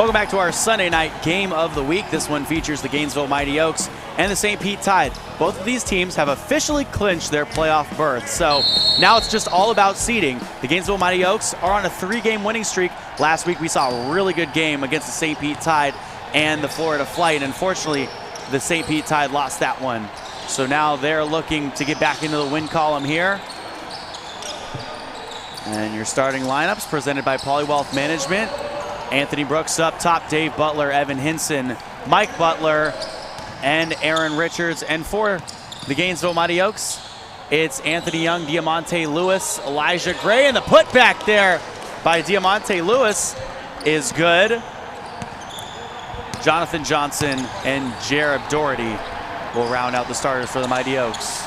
Welcome back to our Sunday night game of the week. This one features the Gainesville Mighty Oaks and the St. Pete Tide. Both of these teams have officially clinched their playoff berth, so now it's just all about seeding. The Gainesville Mighty Oaks are on a 3-game winning streak. Last week we saw a really good game against the St. Pete Tide and the Florida Flight, and unfortunately the St. Pete Tide lost that one. So now they're looking to get back into the win column here. And your starting lineups presented by Poly Wealth Management. Anthony Brooks up top, Dave Butler, Evan Hinson, Mike Butler, and Aaron Richards. And for the Gainesville Mighty Oaks, it's Anthony Young, Diamante Lewis, Elijah Gray, and the putback there by Diamante Lewis is good. Jonathan Johnson and Jared Dougherty will round out the starters for the Mighty Oaks.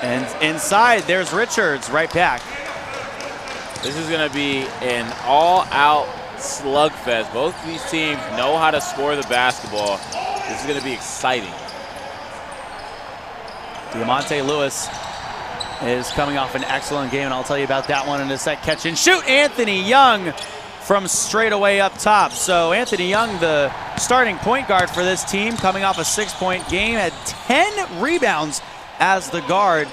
And inside, there's Richards right back. This is going to be an all-out slugfest. Both of these teams know how to score the basketball. This is going to be exciting. Diamante Lewis is coming off an excellent game, and I'll tell you about that one in a sec. Catch and shoot, Anthony Young from straight away up top. So Anthony Young, the starting point guard for this team, coming off a 6-point game, had 10 rebounds as the guard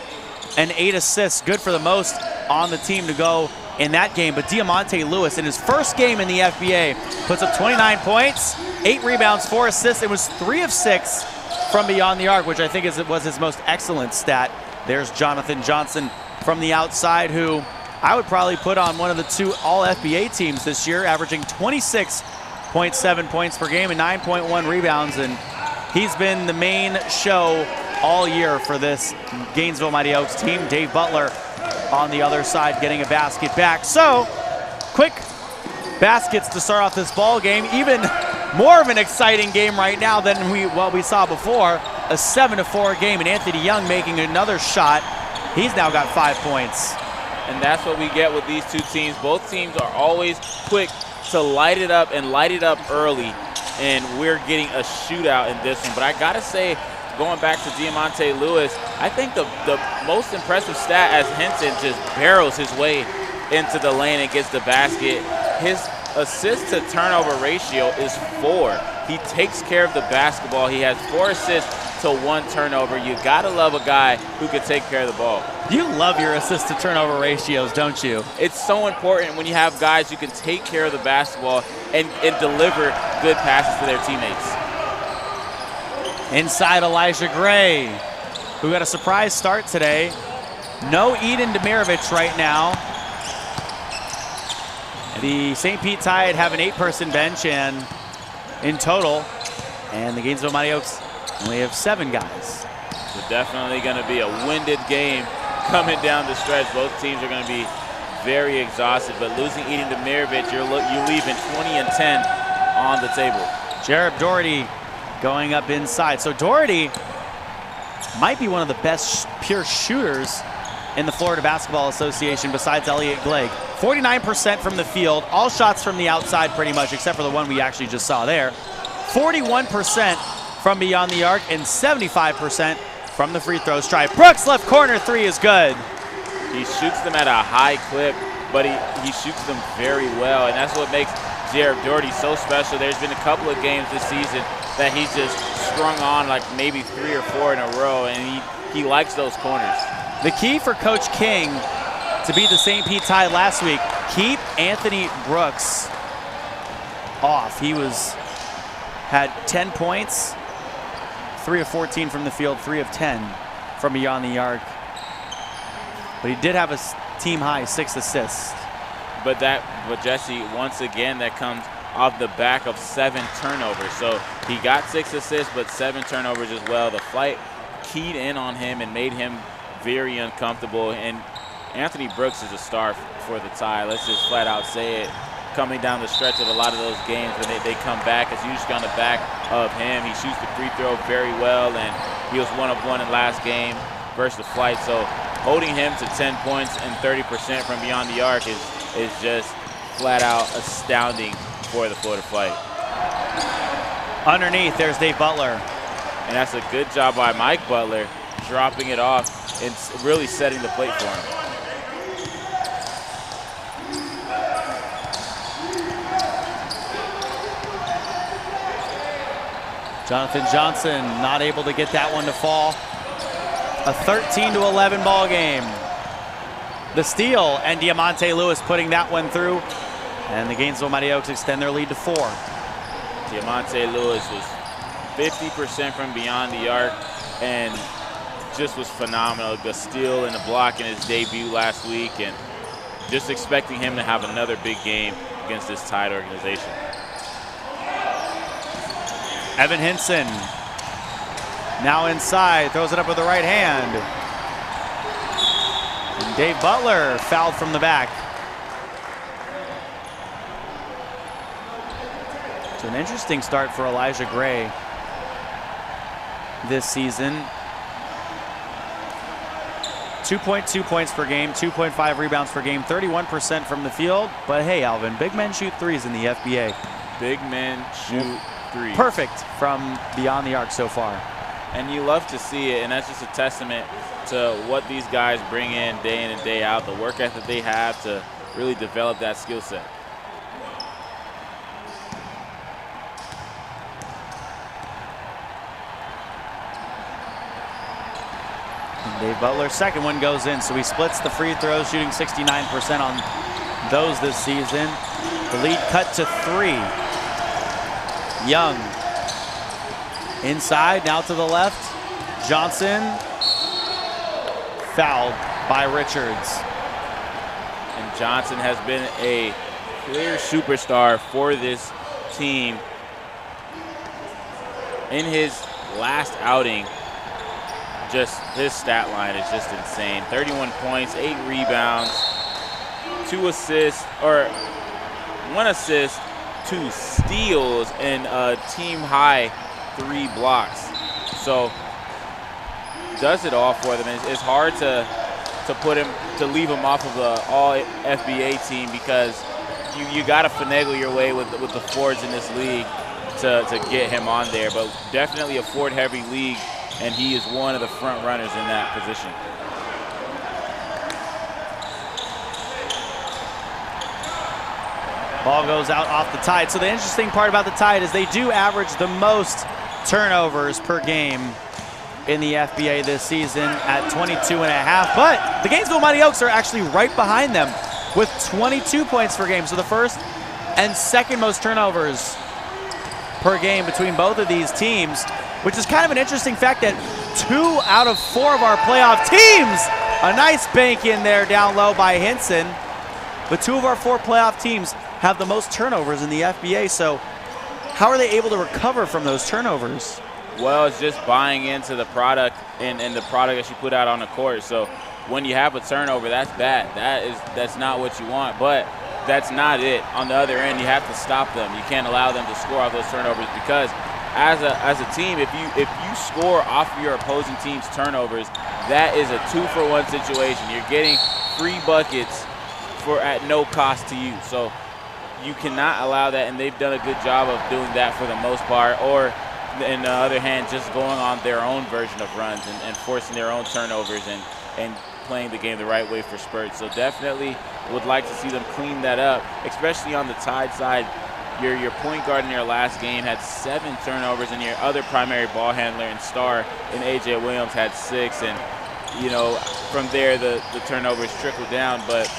and 8 assists. Good for the most on the team to go in that game. But Diamante Lewis, in his first game in the FBA, puts up 29 points, 8 rebounds, 4 assists. It was 3 of 6 from beyond the arc, which I think was his most excellent stat. There's Jonathan Johnson from the outside, who I would probably put on one of the 2 all-FBA teams this year, averaging 26.7 points per game and 9.1 rebounds. And he's been the main show all year for this Gainesville Mighty Oaks team. Dave Butler on the other side getting a basket back. So quick baskets to start off this ball game. Even more of an exciting game right now than we saw before. A 7-4 game, and Anthony Young making another shot. He's now got 5 points. And that's what we get with these 2 teams. Both teams are always quick to light it up and light it up early. And we're getting a shootout in this one. But I gotta say, going back to Diamante Lewis, I think the most impressive stat as Hinton just barrels his way into the lane and gets the basket. His assist to turnover ratio is 4. He takes care of the basketball. He has 4 assists to 1 turnover. You gotta love a guy who can take care of the ball. You love your assist to turnover ratios, don't you? It's so important when you have guys who can take care of the basketball and deliver good passes to their teammates. Inside, Elijah Gray, who got a surprise start today. No Eden Demirovic right now. The St. Pete Tide have an 8-person bench and in total, and the Gainesville Mighty Oaks only have 7 guys. So definitely going to be a winded game coming down the stretch. Both teams are going to be very exhausted, but losing Eden Demirovic, you're leaving 20 and 10 on the table. Jared Dougherty going up inside. So Dougherty might be one of the best pure shooters in the Florida Basketball Association besides Elliot Glegg. 49% from the field, all shots from the outside pretty much, except for the one we actually just saw there. 41% from beyond the arc and 75% from the free throw stripe. Brooks left corner 3 is good. He shoots them at a high clip, but he shoots them very well, and that's what makes Jared Dougherty so special. There's been a couple of games this season that he's just strung on like maybe 3 or 4 in a row, and he likes those corners. The key for Coach King to beat the St. Pete Tide last week, keep Anthony Brooks off. He had 10 points, 3 of 14 from the field, 3 of 10 from beyond the arc. But he did have a team high 6 assists. But Jesse, once again, that comes off the back of 7 turnovers. So he got 6 assists, but 7 turnovers as well. The Flight keyed in on him and made him very uncomfortable. And Anthony Brooks is a star for the Tide. Let's just flat out say it. Coming down the stretch of a lot of those games when they come back, it's usually on the back of him. He shoots the free throw very well, and he was 1 of 1 in last game versus the Flight. So holding him to 10 points and 30% from beyond the arc is just flat out astounding for the Florida Flight. Underneath, there's Dave Butler. And that's a good job by Mike Butler, dropping it off and really setting the plate for him. Jonathan Johnson not able to get that one to fall. A 13-11 ball game. The steal, and Diamante Lewis putting that one through. And the Gainesville Mighty Oaks extend their lead to 4. Diamante Lewis was 50% from beyond the arc and just was phenomenal. The steal and the block in his debut last week, and just expecting him to have another big game against this Tide organization. Evan Hinson now inside, throws it up with the right hand. And Dave Butler fouled from the back. So an interesting start for Elijah Gray this season. 2.2 points per game, 2.5 rebounds per game, 31% from the field. But hey, Alvin, big men shoot threes in the FBA. Big men shoot threes. Perfect from beyond the arc so far. And you love to see it, and that's just a testament to what these guys bring in and day out, the work ethic they have to really develop that skill set. And Dave Butler's second one goes in, so he splits the free throws, shooting 69% on those this season. The lead cut to 3. Young inside, now to the left. Johnson fouled by Richards. And Johnson has been a clear superstar for this team. In his last outing, just his stat line is just insane. 31 points, 8 rebounds, 2 assists, or 1 assist, 2 steals, and a team high 3 blocks. So does it all for them. It's hard to leave him off of the all FBA team, because you got to finagle your way with the Fords in this league to get him on there. But definitely a Ford heavy league, and he is one of the front runners in that position. Ball goes out off the Tide. So the interesting part about the Tide is they do average the most turnovers per game in the FBA this season at 22.5. But the Gainesville Mighty Oaks are actually right behind them with 22 points per game. So the first and second most turnovers per game between both of these teams, which is kind of an interesting fact that 2 out of 4 of our playoff teams, a nice bank in there down low by Hinson, but 2 of our 4 playoff teams have the most turnovers in the FBA. So how are they able to recover from those turnovers? Well, it's just buying into the product and the product that you put out on the court. So when you have a turnover, that's bad. That's not what you want, but that's not it. On the other end, you have to stop them. You can't allow them to score off those turnovers, because as a team, if you score off your opposing team's turnovers, that is a 2-for-1 situation. You're getting free buckets at no cost to you. So you cannot allow that, and they've done a good job of doing that for the most part. Or on the other hand, just going on their own version of runs and forcing their own turnovers and playing the game the right way for spurts. So definitely would like to see them clean that up, especially on the Tide side. Your point guard in your last game had 7 turnovers, and your other primary ball handler and star in A.J. Williams had 6. And, you know, from there the turnovers trickle down, but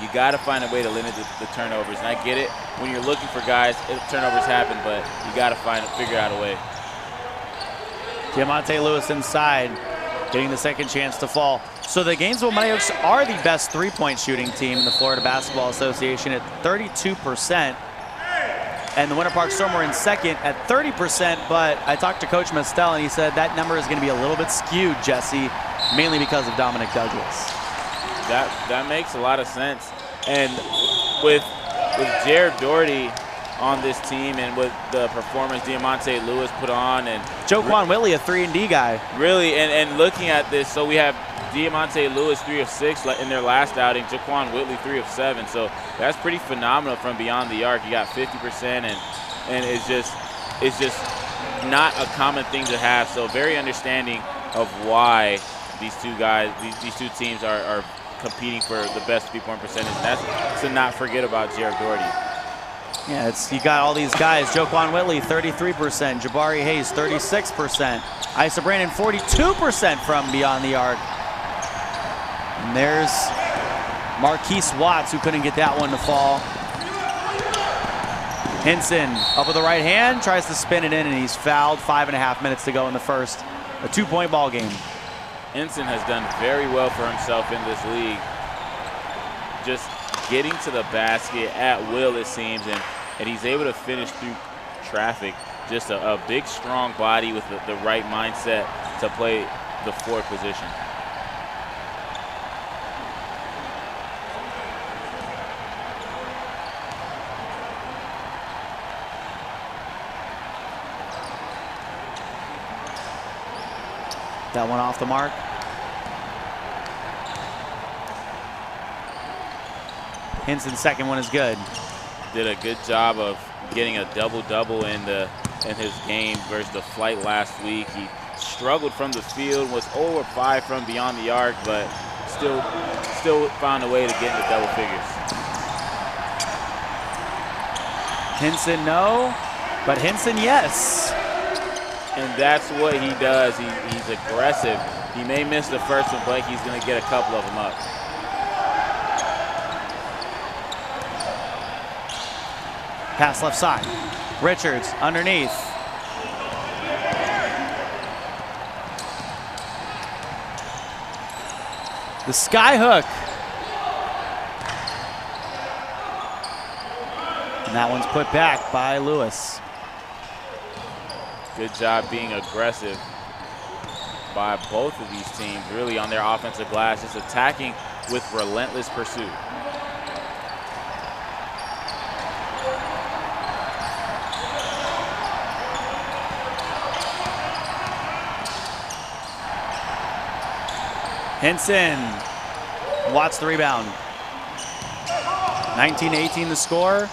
you got to find a way to limit the turnovers. And I get it. When you're looking for guys, turnovers happen, but you got to figure out a way. Diamante Lewis inside, getting the second chance to fall. So the Gainesville Mighty Oaks are the best 3-point shooting team in the Florida Basketball Association at 32%. And the Winter Park Storm were in second at 30%, but I talked to Coach Mestel, and he said that number is going to be a little bit skewed, Jesse, mainly because of Dominic Douglas. That makes a lot of sense. And with Jared Dougherty on this team, and with the performance Diamante Lewis put on, and Joquan Whitley, a 3-and-D guy. Really, and looking at this, so we have Diamante Lewis 3 of 6 in their last outing, Joquan Whitley 3 of 7. So that's pretty phenomenal from beyond the arc. You got 50%, and it's just not a common thing to have. So very understanding of why these two guys, these two teams are competing for the best 3-point percentage. And that's to not forget about Jared Dougherty. Yeah, you got all these guys. Joquan Whitley, 33%. Jabari Hayes, 36%. Isa Brandon, 42% from beyond the arc. And there's Marquise Watts, who couldn't get that one to fall. Hinson up with the right hand, tries to spin it in, and he's fouled. 5.5 minutes to go in the first. A 2-point ball game. Hinson has done very well for himself in this league. Just getting to the basket at will, it seems, and he's able to finish through traffic. Just a big, strong body with the right mindset to play the forward position. That one off the mark. Hinson's second one is good. Did a good job of getting a double-double in his game versus the Flight last week. He struggled from the field, was 0 for 5 from beyond the arc, but still found a way to get into double figures. Hinson, no, but Hinson, yes. And that's what he does. He's aggressive. He may miss the first one, but he's going to get a couple of them up. Pass left side. Richards underneath. The sky hook. And that one's put back by Lewis. Good job being aggressive by both of these teams, really on their offensive glass, just attacking with relentless pursuit. Hinson, Watts the rebound. 19-18 the score.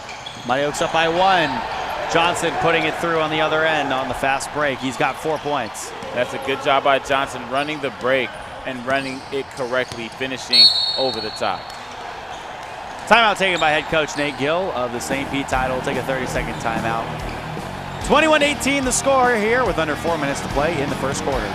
Muddy Oaks up by 1. Johnson putting it through on the other end on the fast break. He's got 4 points. That's a good job by Johnson, running the break and running it correctly, finishing over the top. Timeout taken by head coach Nate Gill of the St. Pete Title. Take a 30-second timeout. 21-18 the score here with under 4 minutes to play in the first quarter.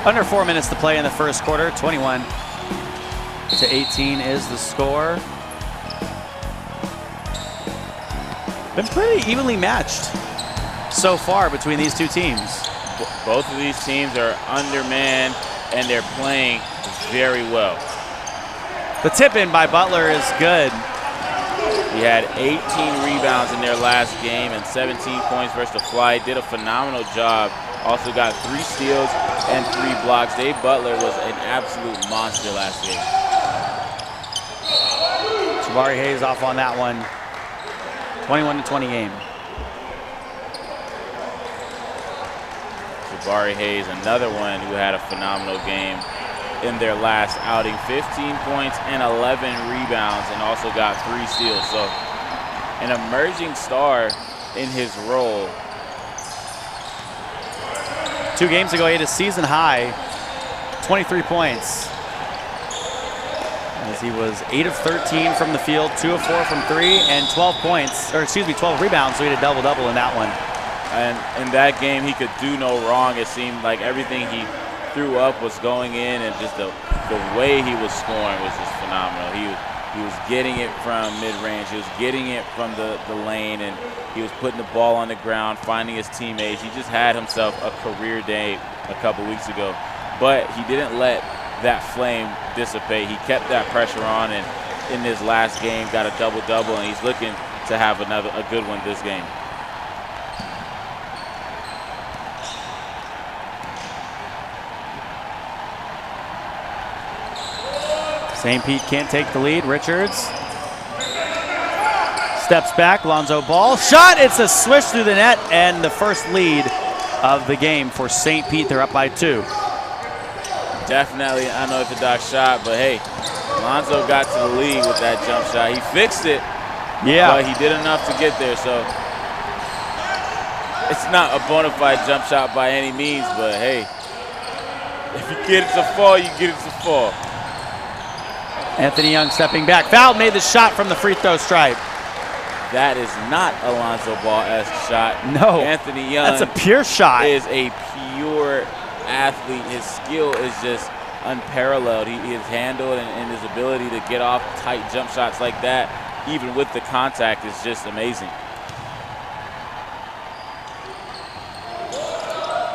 Under 4 minutes to play in the first quarter. 21-18 is the score. Been pretty evenly matched so far between these two teams. Both of these teams are undermanned and they're playing very well. The tip in by Butler is good. He had 18 rebounds in their last game and 17 points versus the Fly. Did a phenomenal job. Also got 3 steals and 3 blocks. Dave Butler was an absolute monster last game. Jabari Hayes off on that one. 21-20 game. Jabari Hayes, another one who had a phenomenal game in their last outing. 15 points and 11 rebounds and also got 3 steals. So an emerging star in his role. 2 games ago, he had a season high, 23 points. As he was 8 of 13 from the field, 2 of 4 from 3, and 12 points, or excuse me, 12 rebounds, so he had a double-double in that one. And in that game, he could do no wrong. It seemed like everything he threw up was going in, and just the way he was scoring was just phenomenal. He was getting it from mid-range. He was getting it from the lane, and he was putting the ball on the ground, finding his teammates. He just had himself a career day a couple weeks ago. but he didn't let that flame dissipate. He kept that pressure on, and in his last game got a double-double, and he's looking to have a good one this game. St. Pete can't take the lead. Richards steps back. Lonzo Ball. Shot. It's a swish through the net, and the first lead of the game for St. Pete. They're up by 2. Definitely unorthodox shot, but hey, Lonzo got to the lead with that jump shot. He fixed it, but he did enough to get there, so it's not a bona fide jump shot by any means, but hey, if you get it to fall, you get it to fall. Anthony Young stepping back. Foul, made the shot from the free throw stripe. That is not a Lonzo Ball-esque shot. No. Anthony Young. That's a pure shot. Is a pure athlete. His skill is just unparalleled. His handle and his ability to get off tight jump shots like that, even with the contact, is just amazing.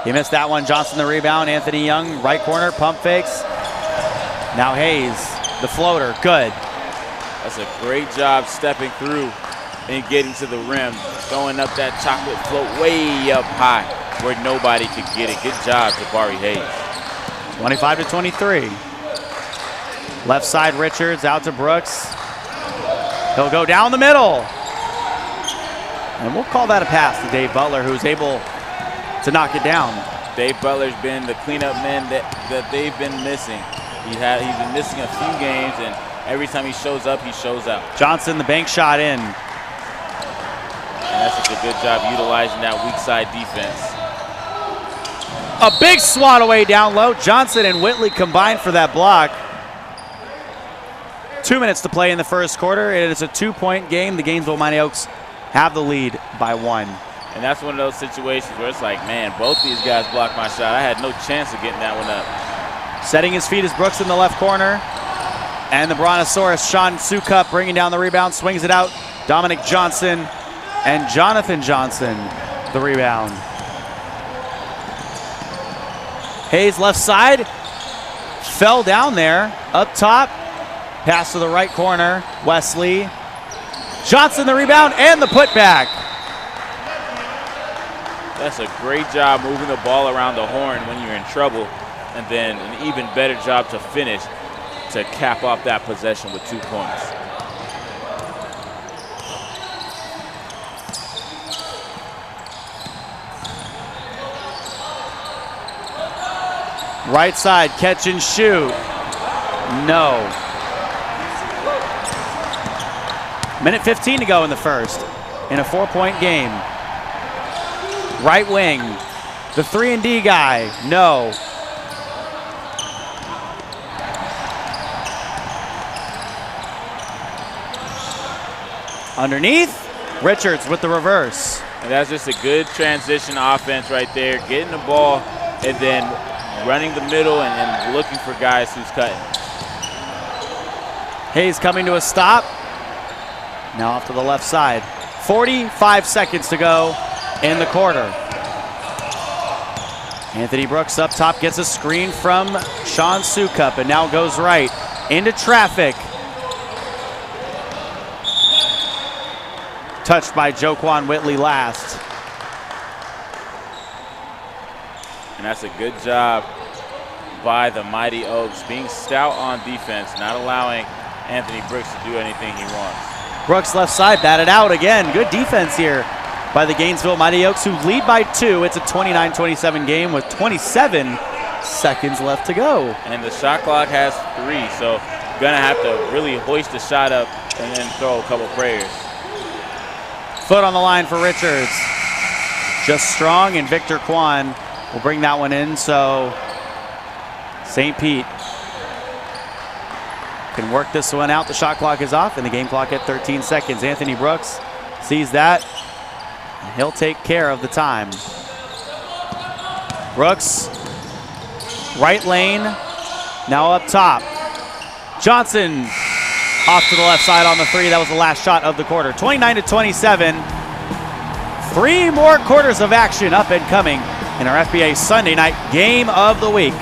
He missed that one. Johnson the rebound. Anthony Young, right corner, pump fakes. Now Hayes, the floater, good. That's a great job stepping through and getting to the rim, throwing up that chocolate float way up high where nobody could get it. Good job, Jabari Hayes. 25-23. Left side, Richards out to Brooks. He'll go down the middle. And we'll call that a pass to Dave Butler, who's able to knock it down. Dave Butler's been the cleanup man that they've been missing. He's been missing a few games, and every time he shows up, he shows out. Johnson, the bank shot in. And that's just a good job utilizing that weak side defense. A big swat away down low. Johnson and Whitley combined for that block. 2 minutes to play in the first quarter. It is a 2-point game. The Gainesville Mighty Oaks have the lead by 1. And that's one of those situations where it's like, man, both these guys blocked my shot. I had no chance of getting that one up. Setting his feet is Brooks in the left corner. And the Brontosaurus, Sean Sukup, bringing down the rebound, swings it out. Dominic Johnson and Jonathan Johnson, the rebound. Hayes left side, fell down there, up top, pass to the right corner, Wesley. Johnson the rebound and the putback. That's a great job moving the ball around the horn when you're in trouble, and then an even better job to finish to cap off that possession with 2 points. Right side, catch and shoot. No. Minute 15 to go in the first in a 4-point game. Right wing, the 3-and-D guy, no. Underneath, Richards with the reverse. And that's just a good transition offense right there, getting the ball and then running the middle and looking for guys who's cutting. Hayes coming to a stop. Now off to the left side. 45 seconds to go in the quarter. Anthony Brooks up top gets a screen from Sean Sukup and now goes right into traffic. Touched by Joquan Whitley last. And that's a good job by the Mighty Oaks, being stout on defense, not allowing Anthony Brooks to do anything he wants. Brooks left side, batted out again. Good defense here by the Gainesville Mighty Oaks, who lead by 2. It's a 29-27 game with 27 seconds left to go. And the shot clock has 3, so gonna have to really hoist the shot up and then throw a couple prayers. Foot on the line for Richards. Just strong, and Victor Kwan will bring that one in, so St. Pete can work this one out. The shot clock is off and the game clock at 13 seconds. Anthony Brooks sees that, and he'll take care of the time. Brooks, right lane, now up top. Johnson off to the left side on the 3. That was the last shot of the quarter. 29-27. 3 more quarters of action up and coming in our FBA Sunday night game of the week.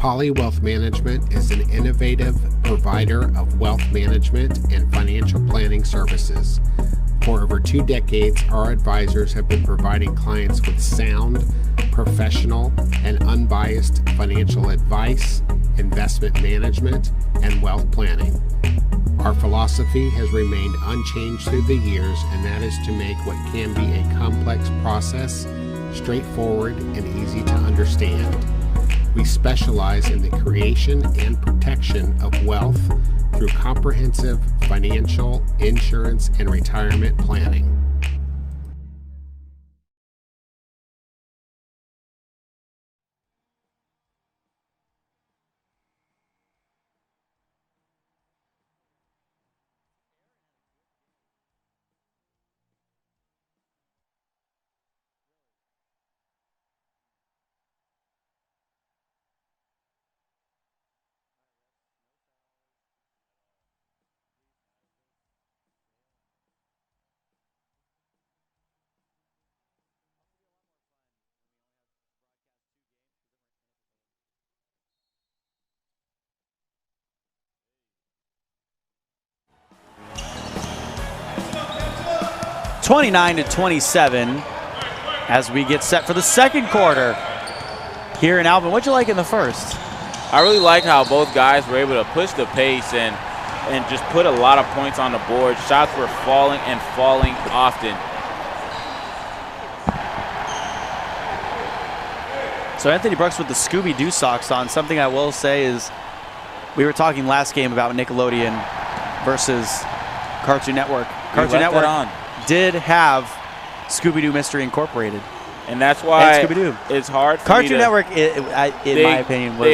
Poly Wealth Management is an innovative provider of wealth management and financial planning services. For over 2 decades, our advisors have been providing clients with sound, professional, and unbiased financial advice, investment management, and wealth planning. Our philosophy has remained unchanged through the years, and that is to make what can be a complex process straightforward and easy to understand. We specialize in the creation and protection of wealth through comprehensive financial, insurance, and retirement planning. (29-27) as we get set for the second quarter here in Alvin. What'd you like in the first? I really like how both guys were able to push the pace and just put a lot of points on the board. Shots were falling and falling often. So Anthony Brooks with the Scooby-Doo socks on. Something I will say is we were talking last game about Nickelodeon versus Cartoon Network. Cartoon Network did have Scooby-Doo Mystery Incorporated. And that's why Scooby-Doo. It's hard for Cartoon me to, Network, in my opinion, was...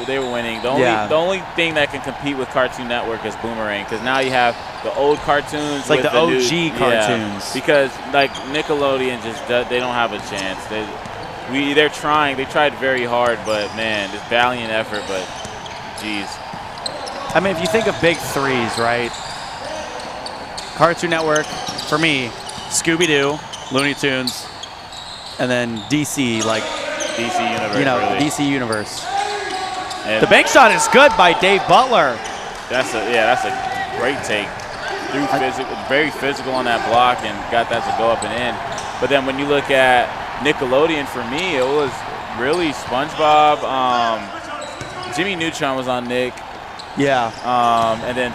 They were winning. The only thing that can compete with Cartoon Network is Boomerang, because now you have the old cartoons. It's like the OG cartoons. Yeah, because like Nickelodeon they don't have a chance. They're trying. They tried very hard, but man, this valiant effort, but geez. I mean, if you think of big threes, right? Cartoon Network, for me, Scooby-Doo, Looney Tunes, and then DC, like DC Universe. You know, really. DC Universe. And the bank shot is good by Dave Butler. That's a great take. Very physical on that block and got that to go up and in. But then when you look at Nickelodeon, for me, it was really SpongeBob. Jimmy Neutron was on Nick. Yeah. And then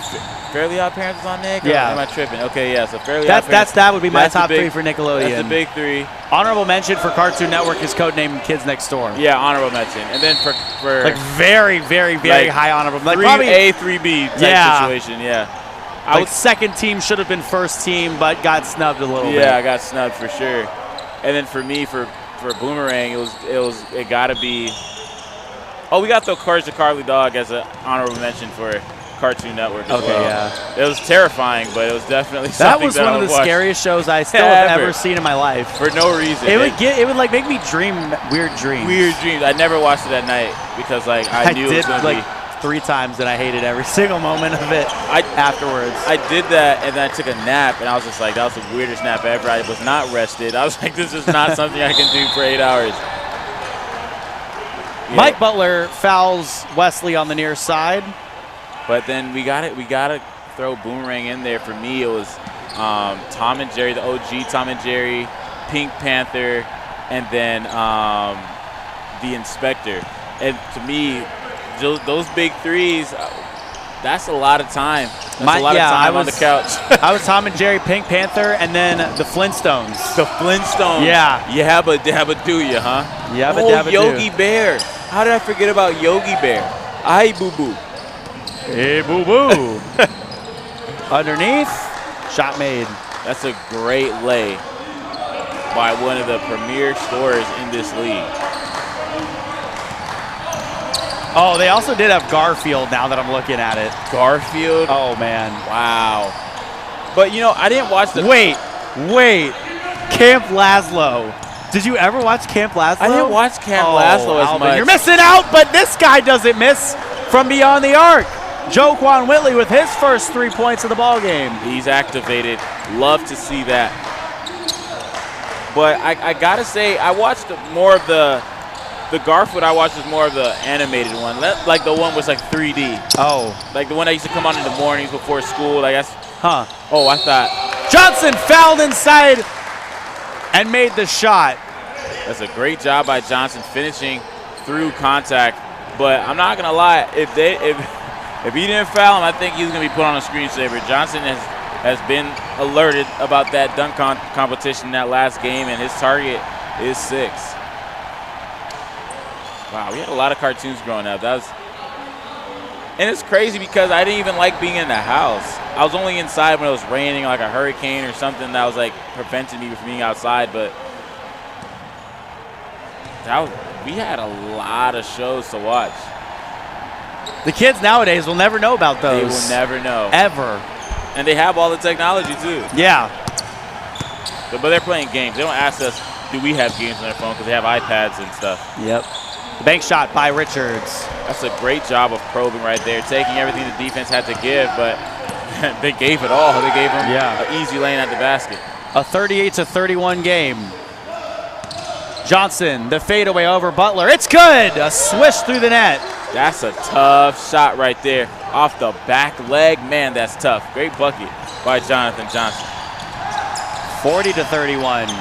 Fairly Odd Parents was on Nick? Yeah. Or am I tripping? Okay, yeah, so Fairly Odd Parents. That would be my top three for Nickelodeon. That's the big three. Honorable mention for Cartoon Network is codenamed Kids Next Door. Yeah, honorable mention. And then for like very, very, very high honorable. Like 3A, 3B type situation, yeah. Like second team should have been first team, but got snubbed a little bit. Yeah, I got snubbed for sure. And then for me, for Boomerang, it got to be. Oh, we got the Courage the Cowardly Dog as an honorable mention for Cartoon Network as well. Yeah. It was terrifying, but it was definitely something that was one of the scariest shows I still have ever seen in my life. For no reason. It would like make me dream weird dreams. Weird dreams. I never watched it at night because like I knew it was going to be 3 times and I hated every single moment of it afterwards. I did that and then I took a nap and I was just like, that was the weirdest nap ever. I was not rested. I was like, this is not something I can do for 8 hours. Yeah. Mike Butler fouls Wesley on the near side. But then we gotta throw Boomerang in there. For me, it was Tom and Jerry, the OG Tom and Jerry, Pink Panther, and then the Inspector. And to me, those big threes, that's a lot of time. That's a lot of time on the couch. I was Tom and Jerry, Pink Panther, and then the Flintstones. The Flintstones. Yeah. Yabba Dabba Doo ya, huh? Yabba Dabba Doo. Yogi Bear. How did I forget about Yogi Bear? Aye, boo-boo. Hey, boo-boo. Underneath, shot made. That's a great lay by one of the premier scorers in this league. Oh, they also did have Garfield now that I'm looking at it. Garfield? Oh, man. Wow. But, you know, I didn't watch the... Wait. Camp Lazlo. Did you ever watch Camp Lazlo? I didn't watch Camp Lazlo as much. You're missing out, but this guy doesn't miss from beyond the arc. Joquan Whitley with his first 3 points of the ball game. He's activated. Love to see that. But I got to say, I watched more of the The Garfield I watched is more of the animated one, like the one was like 3D. Oh. Like the one that used to come on in the mornings before school. Like that's. Huh. Oh, I thought. Johnson fouled inside and made the shot. That's a great job by Johnson finishing through contact. But I'm not gonna lie, if he didn't foul him, I think he's gonna be put on a screensaver. Johnson has been alerted about that dunk competition in that last game, and his target is 6. Wow, we had a lot of cartoons growing up. And it's crazy because I didn't even like being in the house. I was only inside when it was raining, like a hurricane or something that was like preventing me from being outside. But we had a lot of shows to watch. The kids nowadays will never know about those. They will never know. Ever. And they have all the technology too. Yeah. But they're playing games. They don't ask us, do we have games on their phone, because they have iPads and stuff. Yep. The bank shot by Richards. That's a great job of probing right there, taking everything the defense had to give, but they gave it all. They gave them an easy lane at the basket. A 38-31 game. Johnson, the fadeaway over Butler. It's good. A swish through the net. That's a tough shot right there. Off the back leg. Man, that's tough. Great bucket by Jonathan Johnson. 40-31.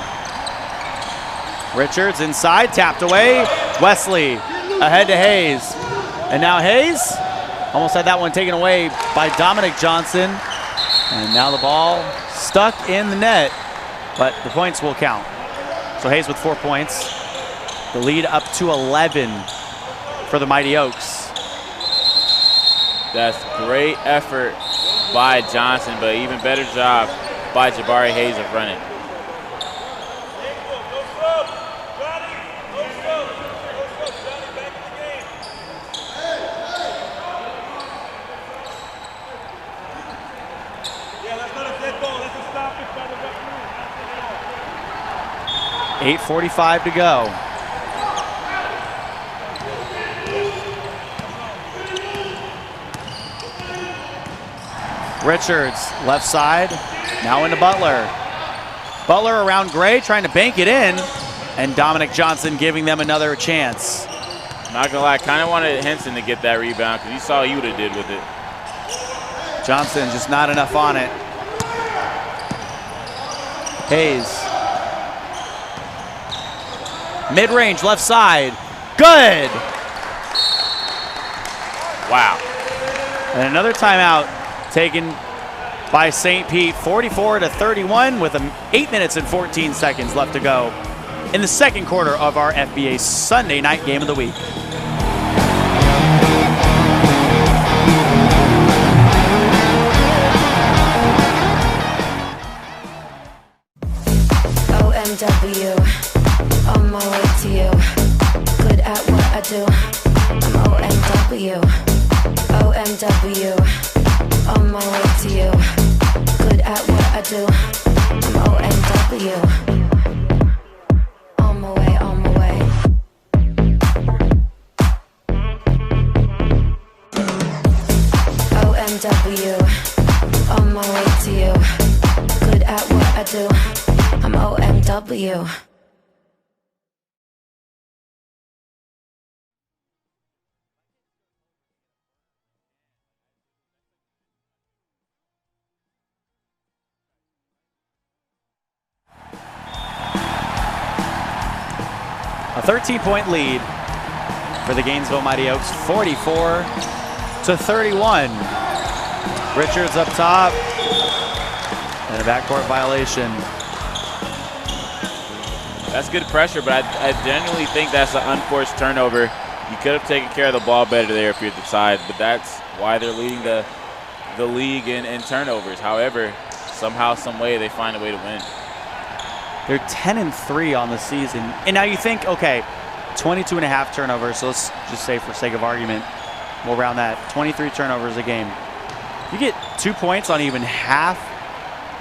Richards inside, tapped away. Wesley ahead to Hayes. And now Hayes almost had that one taken away by Dominic Johnson. And now the ball stuck in the net, but the points will count. So Hayes with 4 points. The lead up to 11 for the Mighty Oaks. That's great effort by Johnson, but even better job by Jabari Hayes of running. .8:45 to go. Richards, left side, now into Butler. Butler around Gray, trying to bank it in, and Dominic Johnson giving them another chance. Not gonna lie, I kind of wanted Henson to get that rebound because you saw what he would have did with it. Johnson just not enough on it. Hayes. Mid-range, left side. Good! Wow. And another timeout taken by St. Pete, 44-31 with 8 minutes and 14 seconds left to go in the second quarter of our FBA Sunday night game of the week. OMW, on my way to you, good at what I do, I'm OMW, OMW, on my way to you, good at what I do, I'm OMW, on my way, on my way. OMW, on my way to you, good at what I do, I'm OMW. A 13-point lead for the Gainesville Mighty Oaks, 44-31. Richards up top, and a backcourt violation. That's good pressure, but I genuinely think that's an unforced turnover. You could have taken care of the ball better there if you're at the side, but that's why they're leading the league in turnovers. However, somehow, some way, they find a way to win. They're 10-3 on the season. And now you think, okay, 22.5 turnovers, so let's just say for sake of argument, we'll round that, 23 turnovers a game. You get 2 points on even half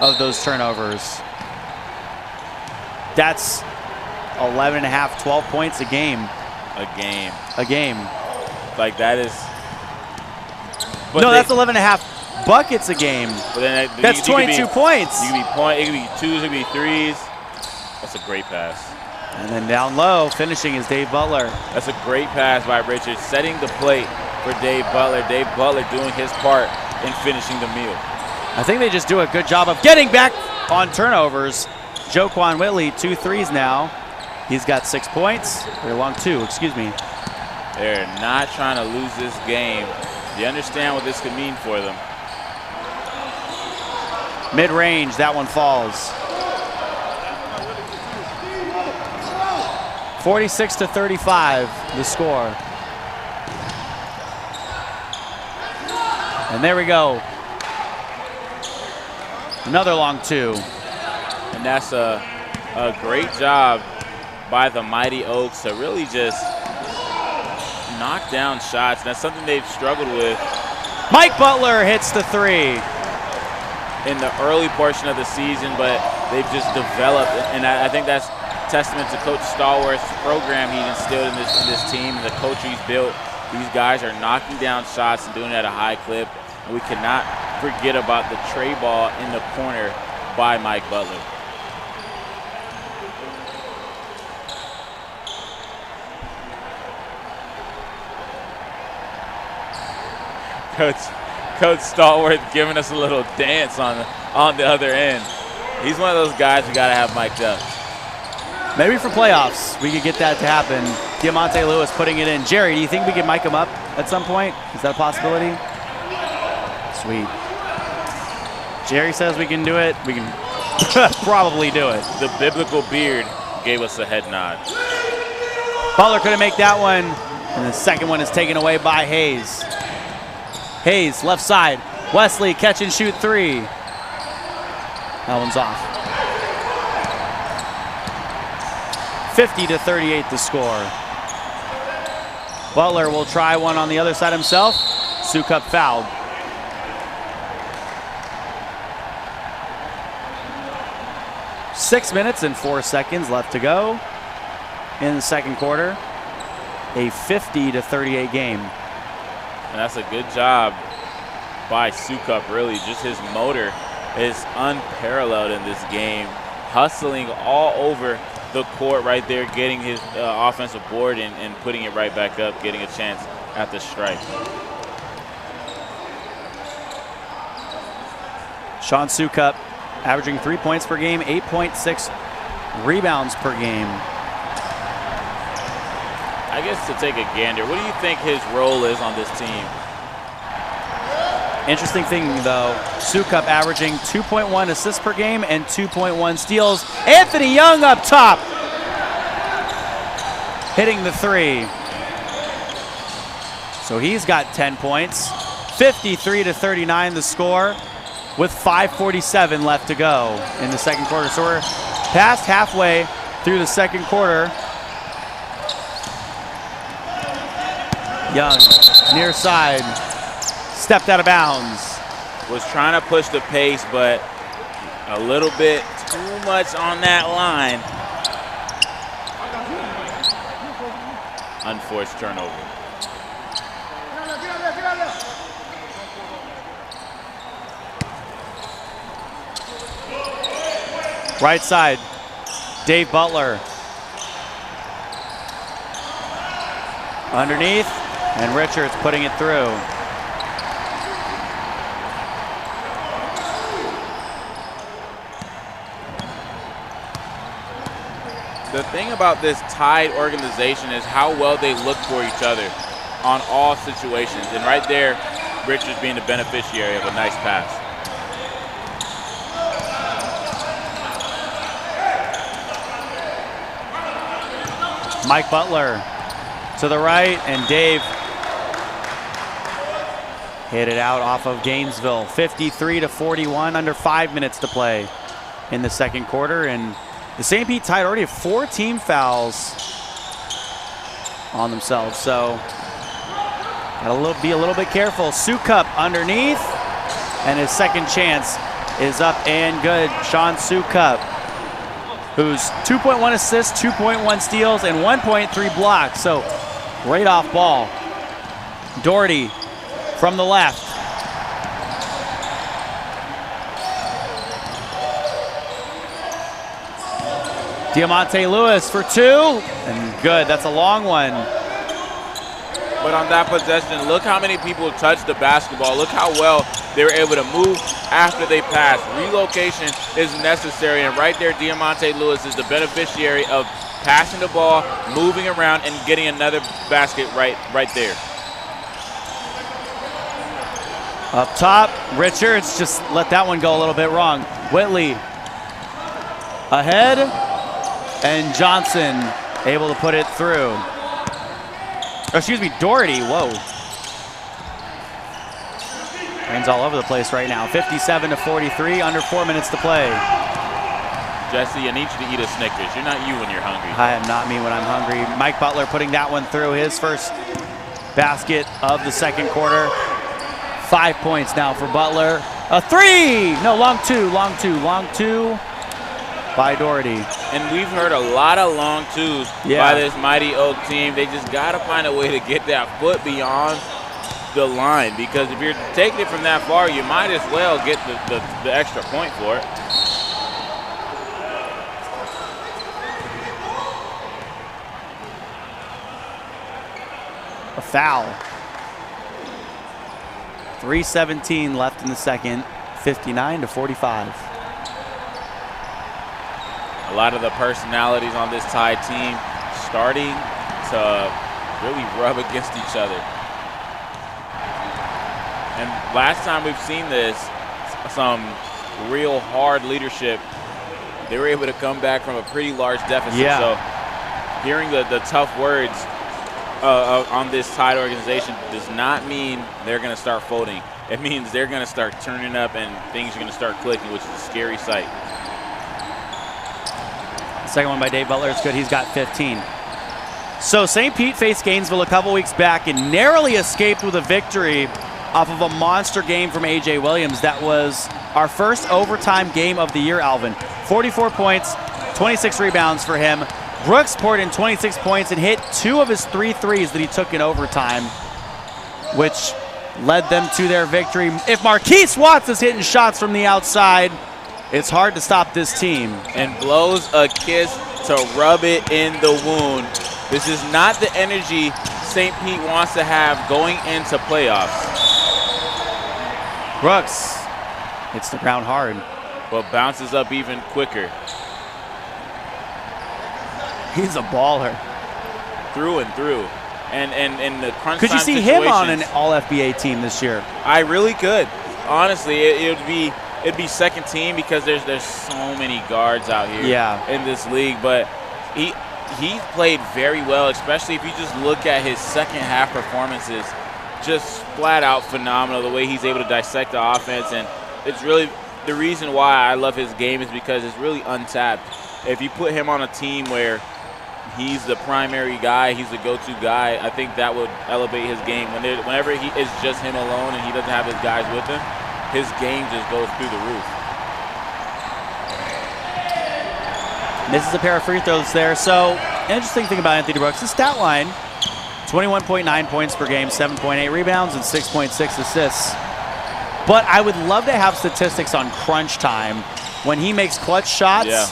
of those turnovers. That's 11.5, 12 points a game. A game. A game. Like that is. No, that's 11.5 buckets a game. But then that's 22 points. It could be twos, it could be threes. That's a great pass. And then down low, finishing is Dave Butler. That's a great pass by Richards, setting the plate for Dave Butler. Dave Butler doing his part in finishing the meal. I think they just do a good job of getting back on turnovers. Joquan Whitley, 2 threes now. He's got 6 points. Or long 2, excuse me. They're not trying to lose this game. You understand what this could mean for them. Mid-range, that one falls. 46-35, the score. And there we go. Another long 2. And that's a great job by the Mighty Oaks to really just knock down shots. And that's something they've struggled with. Mike Butler hits the 3. In the early portion of the season, but they've just developed. And I think that's testament to Coach Stallworth's program he instilled in this team, and the culture he's built. These guys are knocking down shots and doing it at a high clip. And we cannot forget about the tray ball in the corner by Mike Butler. Coach Stallworth giving us a little dance on the other end. He's one of those guys we got to have mic'd up. Maybe for playoffs, we could get that to happen. Diamante Lewis putting it in. Jerry, do you think we can mic him up at some point? Is that a possibility? Sweet. Jerry says we can do it. We can probably do it. The biblical beard gave us a head nod. Butler couldn't make that one. And the second one is taken away by Hayes. Hayes, left side. Wesley, catch and shoot 3. That one's off. 50-38 the score. Butler will try one on the other side himself. Sukup fouled. Six minutes and 4 seconds left to go in the second quarter. A 50-38 game. And that's a good job by Sukup, really. Just his motor is unparalleled in this game. Hustling all over the court right there, getting his offensive board and putting it right back up, getting a chance at the strike. Sean Sukup averaging 3 points per game, 8.6 rebounds per game. I guess to take a gander, what do you think his role is on this team? Interesting thing, though, Sukup averaging 2.1 assists per game and 2.1 steals. Anthony Young up top, hitting the 3. So he's got 10 points. 53-39 the score with 5:47 left to go in the second quarter. So we're past halfway through the second quarter. Young, near side, stepped out of bounds. Was trying to push the pace, but a little bit too much on that line. Unforced turnover. Right side, Dave Butler. Underneath, and Richards putting it through. The thing about this tied organization is how well they look for each other on all situations. And right there, Richards being the beneficiary of a nice pass. Mike Butler to the right, and Dave hit it out off of Gainesville. 53-41, under 5 minutes to play in the second quarter. And the St. Pete Tide already have 4 team fouls on themselves, so gotta be a little bit careful. Sukup underneath, and his second chance is up and good. Sean Sukup, who's 2.1 assists, 2.1 steals, and 1.3 blocks. So great off ball. Dougherty from the left. Diamante Lewis for 2, and good. That's a long one. But on that possession, look how many people touched the basketball. Look how well they were able to move after they passed. Relocation is necessary, and right there, Diamante Lewis is the beneficiary of passing the ball, moving around, and getting another basket right there. Up top, Richards just let that one go a little bit wrong. Whitley ahead, and Johnson able to put it through. Oh, excuse me, Dougherty, whoa. Rain's all over the place right now. 57-43, under 4 minutes to play. Jesse, I need you to eat a Snickers. You're not you when you're hungry. I am not me when I'm hungry. Mike Butler putting that one through, his first basket of the second quarter. 5 points now for Butler. A 3! No, long two by Dougherty. And we've heard a lot of long twos by this Mighty Oak team. They just got to find a way to get that foot beyond the line, because if you're taking it from that far, you might as well get the extra point for it. A foul. 3:17 left in the second, 59-45. A lot of the personalities on this Tide team starting to really rub against each other. And last time we've seen this, some real hard leadership, they were able to come back from a pretty large deficit. Yeah. So hearing the tough words on this Tide organization does not mean they're going to start folding. It means they're going to start turning up and things are going to start clicking, which is a scary sight. Second one by Dave Butler is good. He's got 15. So St. Pete faced Gainesville a couple weeks back and narrowly escaped with a victory off of a monster game from A.J. Williams. That was our first overtime game of the year, Alvin. 44 points, 26 rebounds for him. Brooks poured in 26 points and hit 2 of his 3 threes that he took in overtime, which led them to their victory. If Marquise Watts is hitting shots from the outside, it's hard to stop this team. And blows a kiss to rub it in the wound. This is not the energy St. Pete wants to have going into playoffs. Brooks hits the ground hard. But bounces up even quicker. He's a baller. Through and through. And in the crunch could time you see him on an All-FBA team this year? I really could. Honestly, it'd be second team because there's so many guards out here in this league. But he played very well, especially if you just look at his second half performances. Just flat out phenomenal, the way he's able to dissect the offense. And it's really the reason why I love his game is because it's really untapped. If you put him on a team where he's the primary guy, he's the go-to guy, I think that would elevate his game. Whenever it's just him alone and he doesn't have his guys with him, his game just goes through the roof. Misses a pair of free throws there. So, interesting thing about Anthony Brooks, his stat line, 21.9 points per game, 7.8 rebounds, and 6.6 assists. But I would love to have statistics on crunch time when he makes clutch shots. Yeah.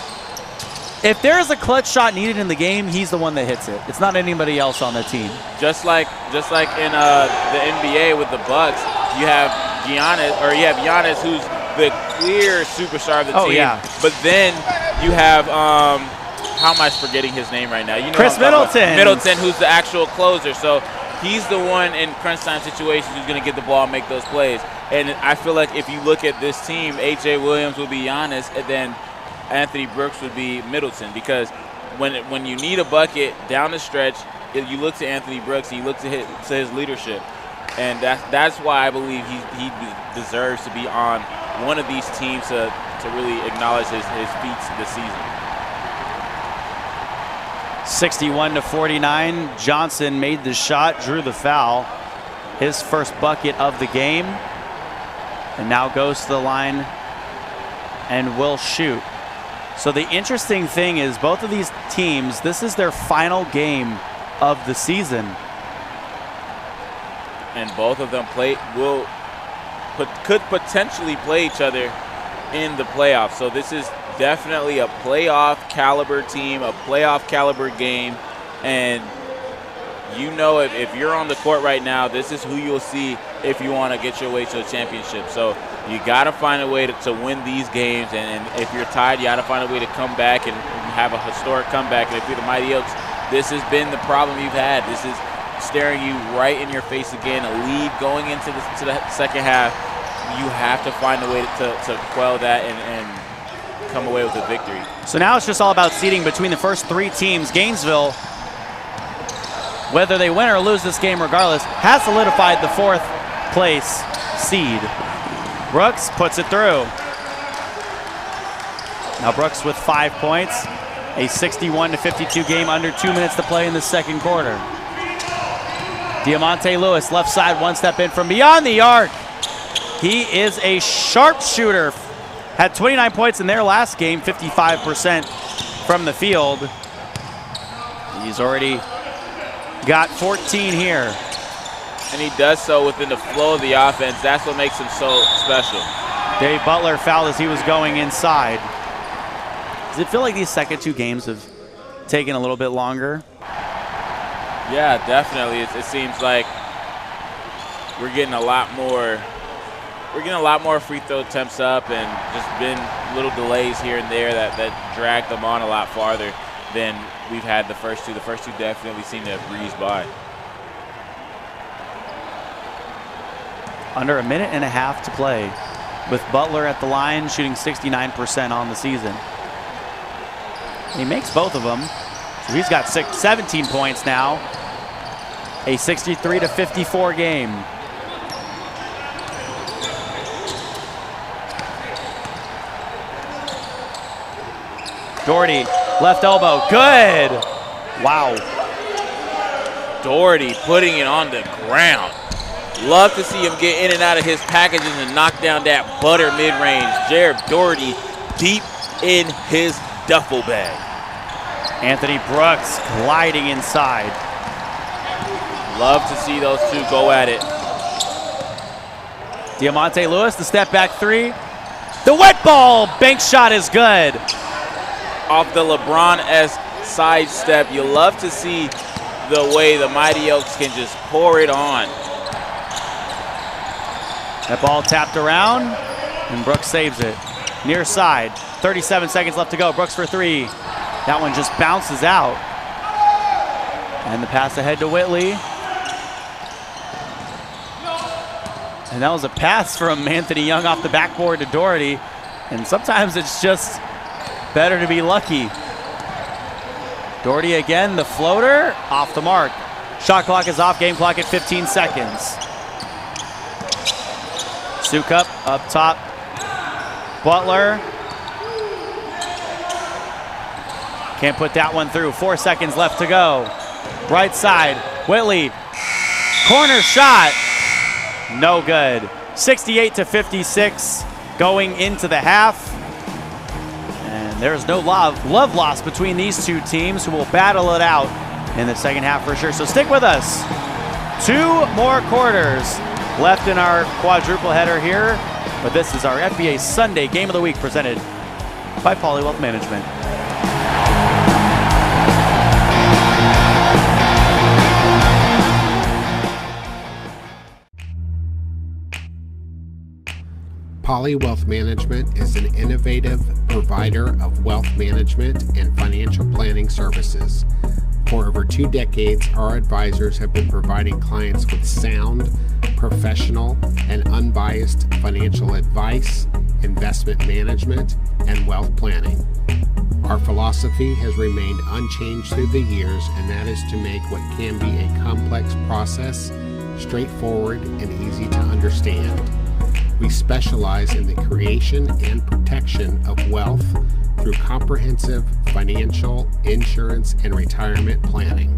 If there is a clutch shot needed in the game, he's the one that hits it. It's not anybody else on the team. Just like in the NBA with the Bucks, you have Giannis, who's the clear superstar of the team. Yeah. But then you have how am I forgetting his name right now? You know, Chris Middleton. Middleton, who's the actual closer. So he's the one in crunch time situations who's going to get the ball and make those plays. And I feel like if you look at this team, A.J. Williams will be Giannis, and then Anthony Brooks would be Middleton, because when you need a bucket down the stretch, you look to Anthony Brooks and you look to his leadership. And that's why I believe he deserves to be on one of these teams to really acknowledge his feats this season. 61-49. Johnson made the shot, drew the foul. His first bucket of the game. And now goes to the line and will shoot. So the interesting thing is both of these teams, this is their final game of the season. And both of them could potentially play each other in the playoffs. So this is definitely a playoff caliber team, a playoff caliber game, and you know if you're on the court right now, this is who you'll see if you want to get your way to a championship. So you got to find a way to win these games, and if you're tied, you got to find a way to come back and have a historic comeback. And if you're the Mighty Oaks, this has been the problem you've had. This is staring you right in your face again, a lead going into the second half. You have to find a way to quell that and come away with a victory. So now it's just all about seeding between the first three teams. Gainesville, whether they win or lose this game regardless, has solidified the 4th place seed. Brooks puts it through. Now Brooks with 5 points, a 61-52 game, under 2 minutes to play in the second quarter. Diamante Lewis, left side, one step in from beyond the arc. He is a sharpshooter. Had 29 points in their last game, 55% from the field. He's already got 14 here. And he does so within the flow of the offense. That's what makes him so special. Dave Butler fouled as he was going inside. Does it feel like these second 2 games have taken a little bit longer? Yeah, definitely. It seems like we're getting a lot more. We're getting a lot more free throw attempts up, and just been little delays here and there that drag them on a lot farther than we've had the first 2. The first 2 definitely seem to have breezed by. Under a minute and a half to play, with Butler at the line shooting 69% on the season. He makes both of them, so he's got 17 points now. A 63-54 game. Dougherty, left elbow, good. Wow. Dougherty putting it on the ground. Love to see him get in and out of his packages and knock down that butter mid-range. Jared Dougherty deep in his duffel bag. Anthony Brooks gliding inside. Love to see those two go at it. Diamante Lewis, the step back 3. The wet ball, bank shot is good. Off the LeBron-esque sidestep. You love to see the way the Mighty Oaks can just pour it on. That ball tapped around, and Brooks saves it. Near side, 37 seconds left to go. Brooks for 3. That one just bounces out. And the pass ahead to Whitley. And that was a pass from Anthony Young off the backboard to Dougherty. And sometimes it's just better to be lucky. Dougherty again, the floater, off the mark. Shot clock is off, game clock at 15 seconds. Sukup up top. Butler. Can't put that one through. 4 seconds left to go. Right side, Whitley. Corner shot. No good. 68-56 going into the half. And there's no love lost between these two teams, who will battle it out in the second half for sure. So stick with us. 2 more quarters left in our quadruple header here. But this is our FBA Sunday Game of the Week presented by Poly Wealth Management. Poly Wealth Management is an innovative provider of wealth management and financial planning services. For over 2 decades, our advisors have been providing clients with sound, professional, and unbiased financial advice, investment management, and wealth planning. Our philosophy has remained unchanged through the years, and that is to make what can be a complex process straightforward and easy to understand. We specialize in the creation and protection of wealth through comprehensive financial, insurance, and retirement planning.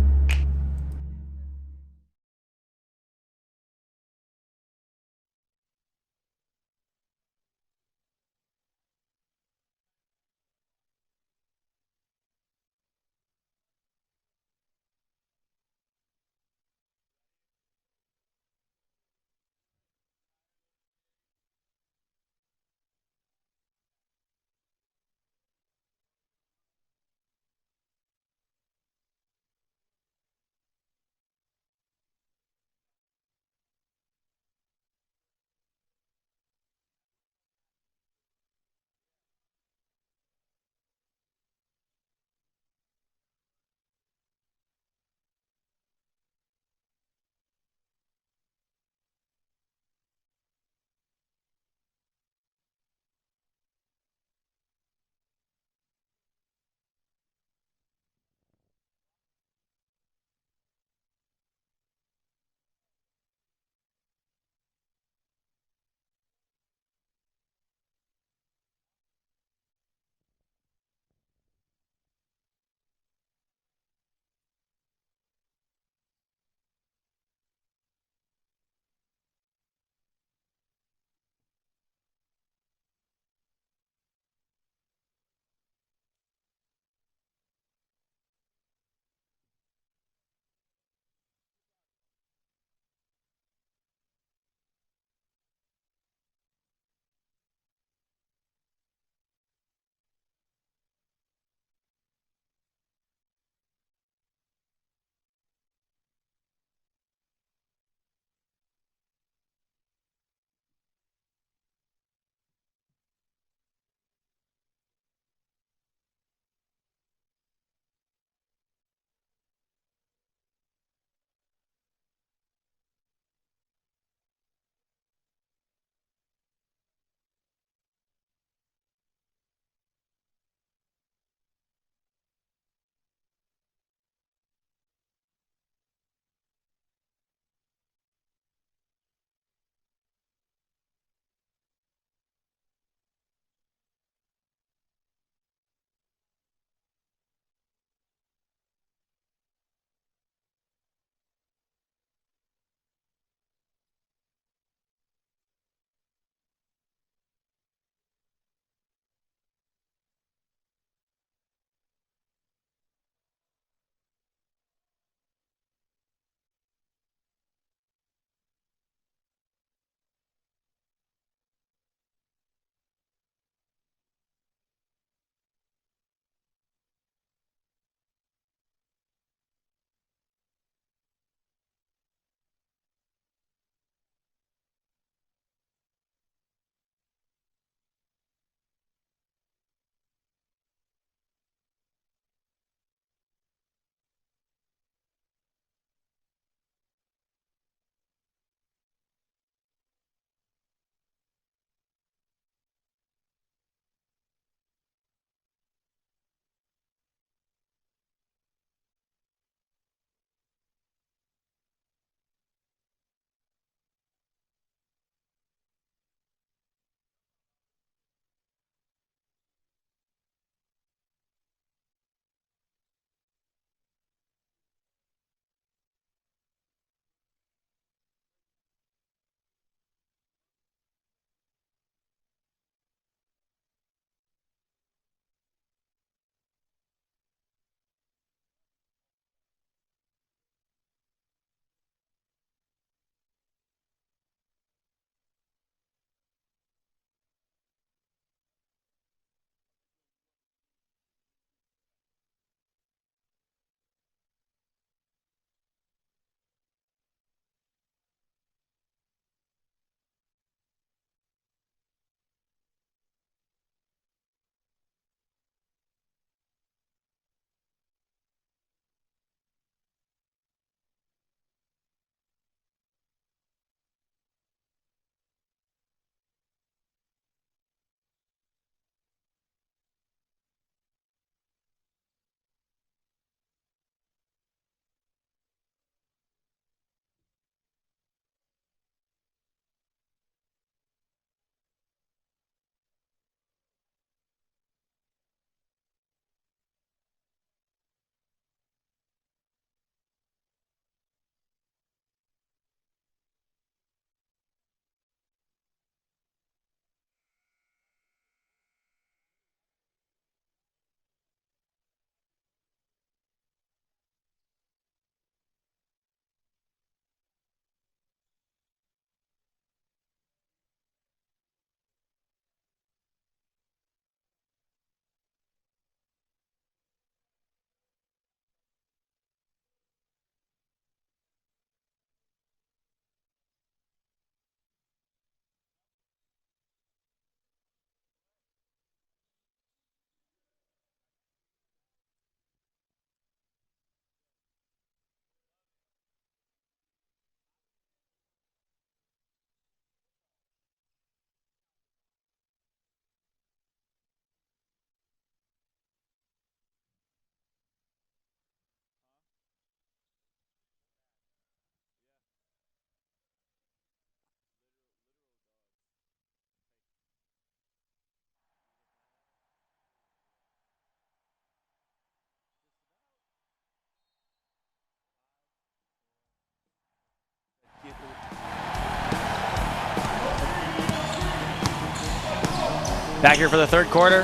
Back here for the third quarter,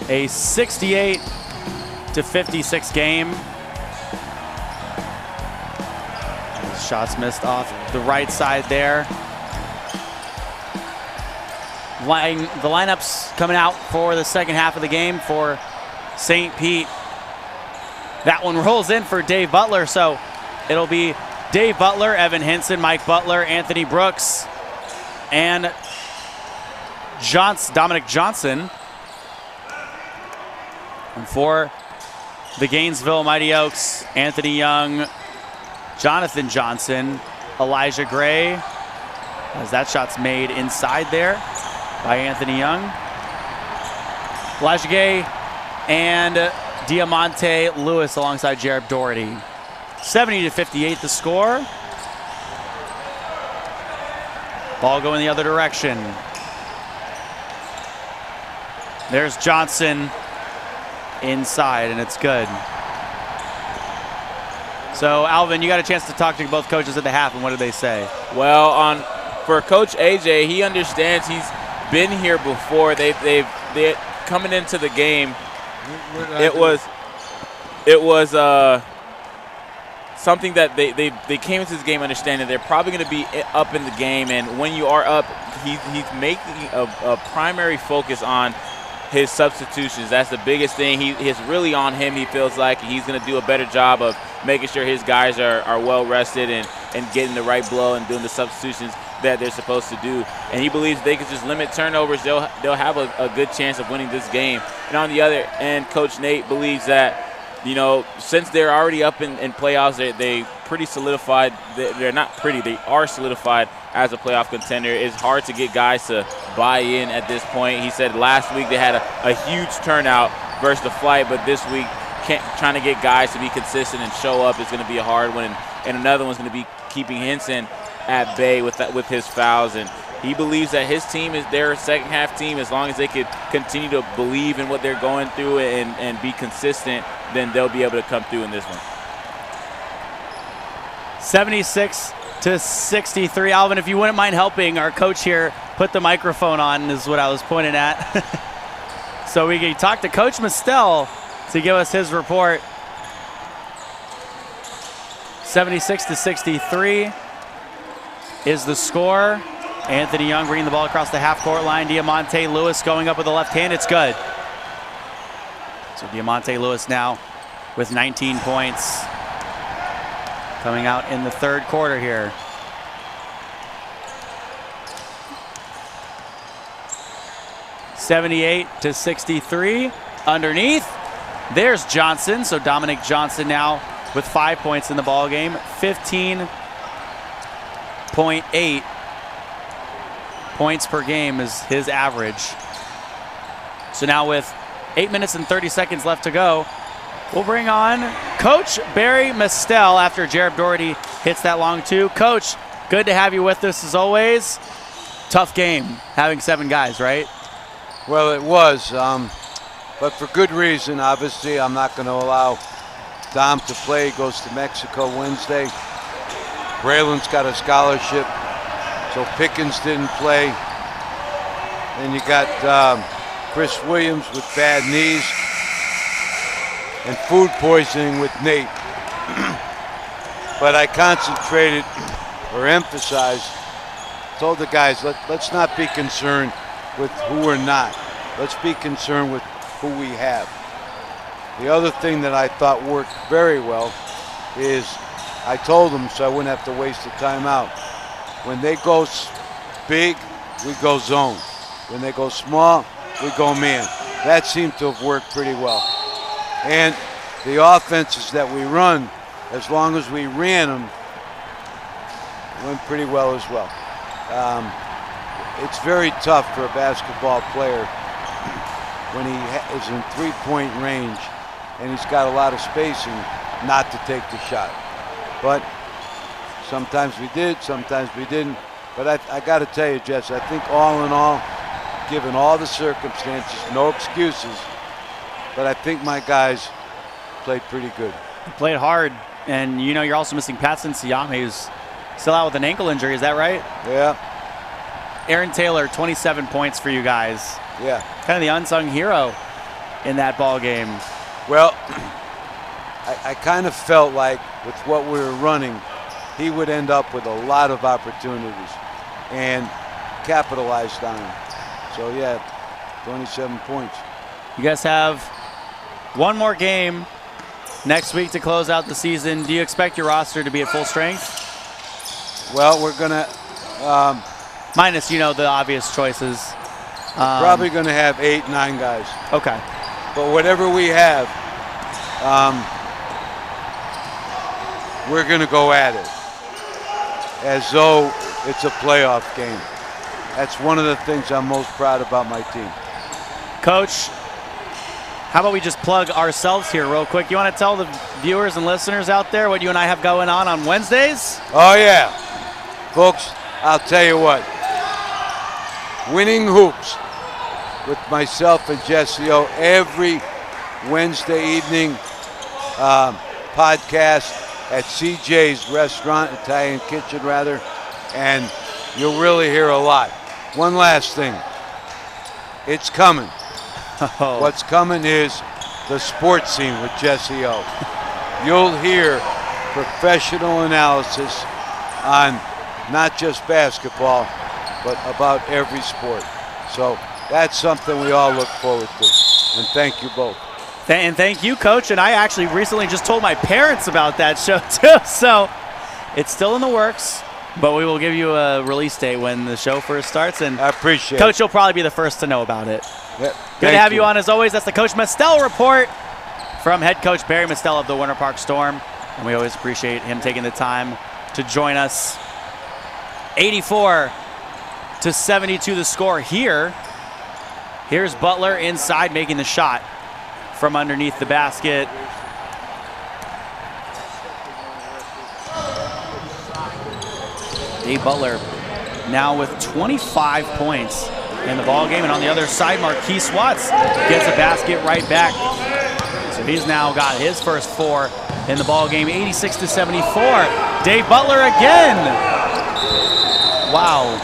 a 68-56 game. Shots missed off the right side there. The lineups coming out for the second half of the game for St. Pete. That one rolls in for Dave Butler, so it'll be Dave Butler, Evan Hinson, Mike Butler, Anthony Brooks, and Dominic Johnson. And for the Gainesville Mighty Oaks, Anthony Young, Jonathan Johnson, Elijah Gray, as that shot's made inside there by Anthony Young. Elijah Gray and Diamante Lewis alongside Jared Dougherty. 70-58 the score. Ball going the other direction. There's Johnson inside, and it's good. So, Alvin, you got a chance to talk to both coaches at the half, and what did they say? Well, for Coach AJ, he understands. He's been here before. They coming into the game. It was something that they came into this game understanding they're probably going to be up in the game, and when you are up, he's making a primary focus on his substitutions. That's the biggest thing. It's really on him. He feels like he's going to do a better job of making sure his guys are well rested and getting the right blow and doing the substitutions that they're supposed to do. And he believes they could just limit turnovers. They'll have a good chance of winning this game. And on the other end, Coach Nate believes that, you know, since they're already up in playoffs, they pretty solidified. They're not pretty. They are solidified as a playoff contender. It's hard to get guys to buy in at this point. He said last week they had a huge turnout versus the Flight, but this week trying to get guys to be consistent and show up is going to be a hard one. And another one's going to be keeping Hinson at bay with his fouls. And he believes that his team is their second half team. As long as they could continue to believe in what they're going through and be consistent, then they'll be able to come through in this one. 76-63. Alvin, if you wouldn't mind helping our coach here put the microphone on, is what I was pointing at. So we can talk to Coach Mistel to give us his report. 76-63 is the score. Anthony Young bringing the ball across the half-court line. Diamante Lewis going up with the left hand. It's good. So Diamante Lewis now with 19 points coming out in the third quarter here. (78-63) underneath. There's Johnson. So Dominic Johnson now with 5 points in the ball game. 15.8 points per game is his average. So now with 8 minutes and 30 seconds left to go, we'll bring on Coach Barry Mistel after Jared Dougherty hits that long two. Coach, good to have you with us as always. Tough game having 7 guys, right? Well, it was, but for good reason. Obviously, I'm not going to allow Dom to play. He goes to Mexico Wednesday. Braylon's got a scholarship, so Pickens didn't play. Then you got Chris Williams with bad knees and food poisoning with Nate. But I concentrated or emphasized, told the guys, let's not be concerned with who we're not. Let's be concerned with who we have. The other thing that I thought worked very well is I told them so I wouldn't have to waste the timeout. When they go big, we go zone. When they go small, we go man. That seemed to have worked pretty well. And the offenses that we run, as long as we ran them, went pretty well as well. It's very tough for a basketball player when he is in three-point range and he's got a lot of spacing not to take the shot. But sometimes we did, sometimes we didn't. But I got to tell you, Jess, I think all in all, given all the circumstances, no excuses, but I think my guys played pretty good. They played hard, and you know you're also missing Patson Siame, who's still out with an ankle injury. Is that right? Yeah. Aaron Taylor, 27 points for you guys. Yeah. Kind of the unsung hero in that ball game. Well, I kind of felt like with what we were running, he would end up with a lot of opportunities and capitalized on them. So, yeah, 27 points. You guys have one more game next week to close out the season. Do you expect your roster to be at full strength? Well, we're going to minus, the obvious choices. probably going to have 8, 9 guys. Okay. But whatever we have, we're going to go at it as though it's a playoff game. That's one of the things I'm most proud about my team. Coach, how about we just plug ourselves here real quick? You want to tell the viewers and listeners out there what you and I have going on Wednesdays? Oh, yeah. Folks, I'll tell you what. Winning Hoops with myself and Jesse O every Wednesday evening podcast at CJ's restaurant, Italian kitchen rather, and you'll really hear a lot. One last thing. It's coming. Oh. What's coming is the sports scene with Jesse O. You'll hear professional analysis on not just basketball, but about every sport. So that's something we all look forward to. And thank you both. And thank you, Coach. And I actually recently just told my parents about that show, too. So it's still in the works, but we will give you a release date when the show first starts. And I appreciate Coach, it. you'll probably be the first to know about it. Yep. Good to have you on, as always. That's the Coach Mestel report from head coach Barry Mestel of the Winter Park Storm. And we always appreciate him taking the time to join us. 84-72 the score here. Here's Butler inside making the shot from underneath the basket. Dave Butler now with 25 points in the ball game, and on the other side, Marquise Watts gets a basket right back. So he's now got his first 4 in the ball game. 86-74. Dave Butler again. Wow.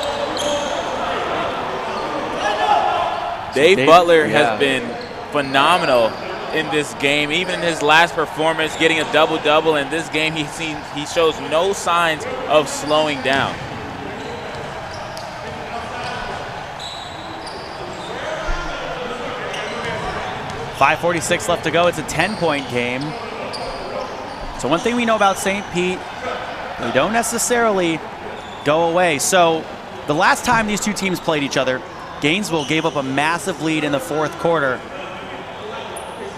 Dave Butler has been phenomenal in this game. Even in his last performance, getting a double-double. In this game, he shows no signs of slowing down. .546 left to go. It's a 10-point game. So one thing we know about St. Pete, they don't necessarily go away. So the last time these two teams played each other, Gainesville gave up a massive lead in the fourth quarter.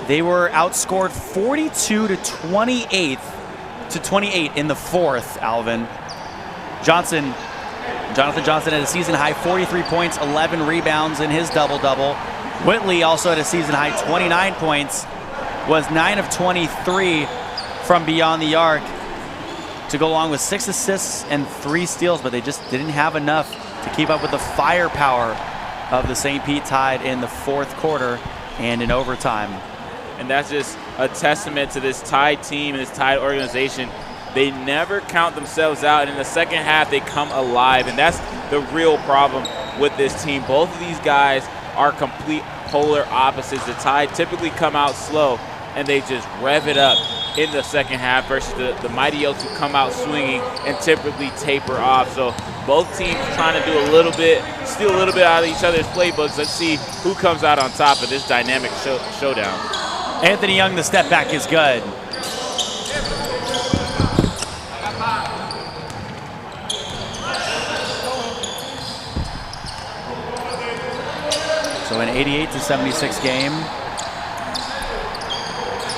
They were outscored 42-28 in the fourth, Alvin. Jonathan Johnson had a season-high 43 points, 11 rebounds in his double-double. Whitley also had a season-high 29 points, was 9 of 23 from beyond the arc to go along with 6 assists and 3 steals, but they just didn't have enough to keep up with the firepower of the St. Pete Tide in the fourth quarter and in overtime. And that's just a testament to this Tide team and this Tide organization. They never count themselves out, and in the second half they come alive, and that's the real problem with this team. Both of these guys are complete polar opposites. The Tide typically come out slow, and they just rev it up in the second half versus the Mighty Oaks who come out swinging and typically taper off. So both teams trying to do a little bit, steal a little bit out of each other's playbooks. Let's see who comes out on top of this dynamic showdown. Anthony Young, the step back is good. So an 88-76 game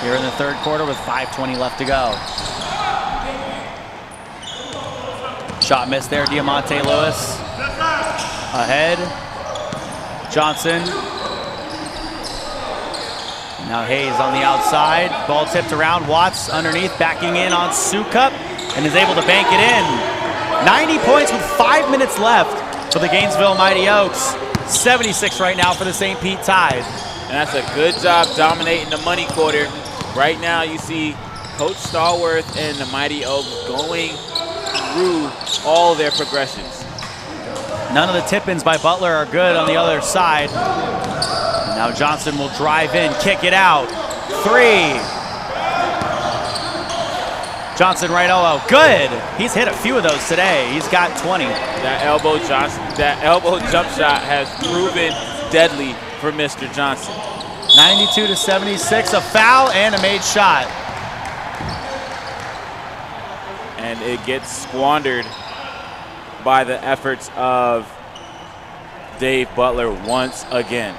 here in the third quarter with 5:20 left to go. Shot missed there, Diamante Lewis. Ahead, Johnson. Now Hayes on the outside. Ball tipped around. Watts underneath, backing in on Sukup, and is able to bank it in. 90 points with 5 minutes left for the Gainesville Mighty Oaks. 76 right now for the St. Pete Tide. And that's a good job dominating the money quarter. Right now you see Coach Stallworth and the Mighty Oaks going through all their progressions. None of the tip-ins by Butler are good on the other side. And now Johnson will drive in, kick it out. 3. Johnson right elbow, good. He's hit a few of those today. He's got 20. That elbow jump shot has proven deadly for Mr. Johnson. 92-76, a foul and a made shot. And it gets squandered by the efforts of Dave Butler once again.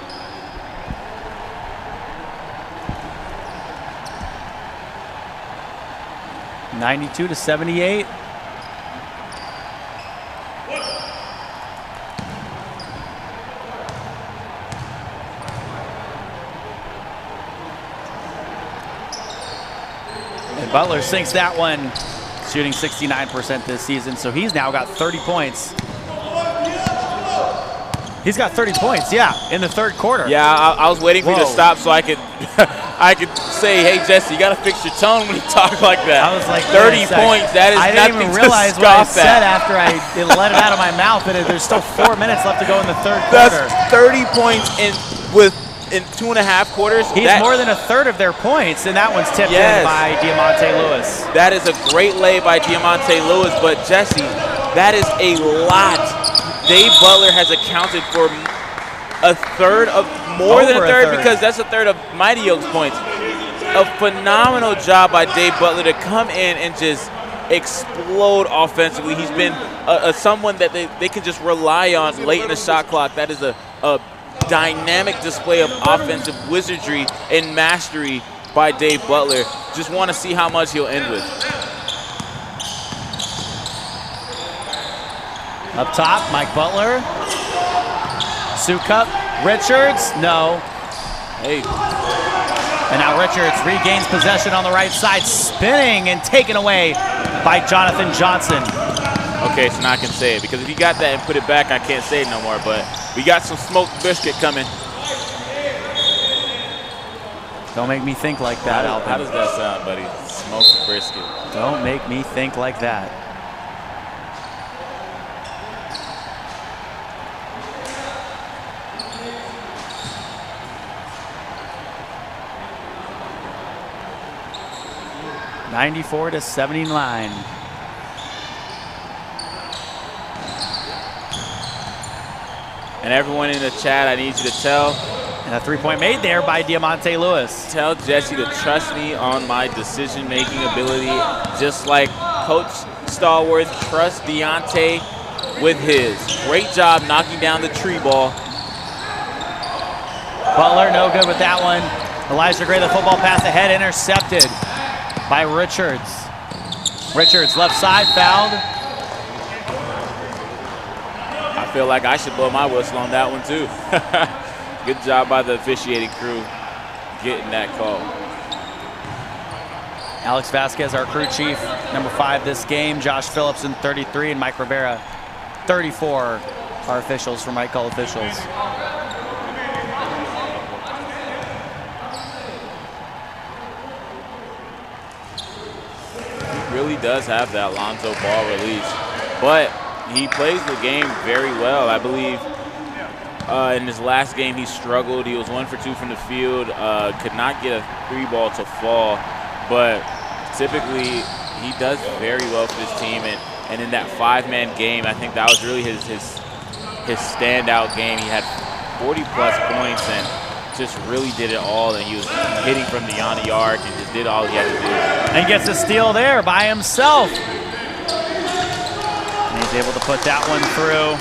(92-78). And Butler sinks that one, shooting 69% this season, so he's now got 30 points. He's got 30 points, yeah, in the third quarter. Yeah, I was waiting for you to stop so I could I could say, hey, Jesse, you got to fix your tone when you talk like that. I was like, 30 points, that is nothing to scoff at. I didn't even realize what I said after I let it out of my mouth, and there's still 4 minutes left to go in the third quarter. That's 30 points in 2.5 quarters. He's more than a third of their points, and that one's tipped in by Diamante Lewis. That is a great lay by Diamante Lewis, but Jesse, that is a lot. Dave Butler has accounted for a third of, more than a third, because that's a third of Mighty Oaks points. A phenomenal job by Dave Butler to come in and just explode offensively. He's been someone that they can just rely on late in the shot clock. That is a dynamic display of offensive wizardry and mastery by Dave Butler. Just want to see how much he'll end with. Up top, Mike Butler. Sukup, Richards, no. Hey. And now Richards regains possession on the right side, spinning and taken away by Jonathan Johnson. Okay, so now I can say it, because if you got that and put it back, I can't say it no more, but we got some smoked biscuit coming. Don't make me think like that, Alvin. How does that sound, buddy? Smoked brisket. Don't make me think like that. (94-79). And everyone in the chat, I need you to tell. And a three-point made there by Diamante Lewis. Tell Jesse to trust me on my decision-making ability, just like Coach Stallworth trusts Deontay with his. Great job knocking down the tree ball. Butler no good with that one. Elijah Gray, the football pass ahead, intercepted by Richards. Richards left side, fouled. I feel like I should blow my whistle on that one too. Good job by the officiating crew getting that call. Alex Vasquez, our crew chief, number 5 this game. Josh Phillips in 33 and Mike Rivera 34 are officials for Mike Call officials. Really does have that Lonzo Ball release, but he plays the game very well. I believe in his last game he struggled. He was 1 for 2 from the field, could not get a 3-ball to fall, but typically he does very well for his team. And in that 5-man game, I think that was really his standout game. He had 40-plus points and just really did it all, and he was hitting from beyond the arc and just did all he had to do. And gets a steal there by himself. And he's able to put that one through.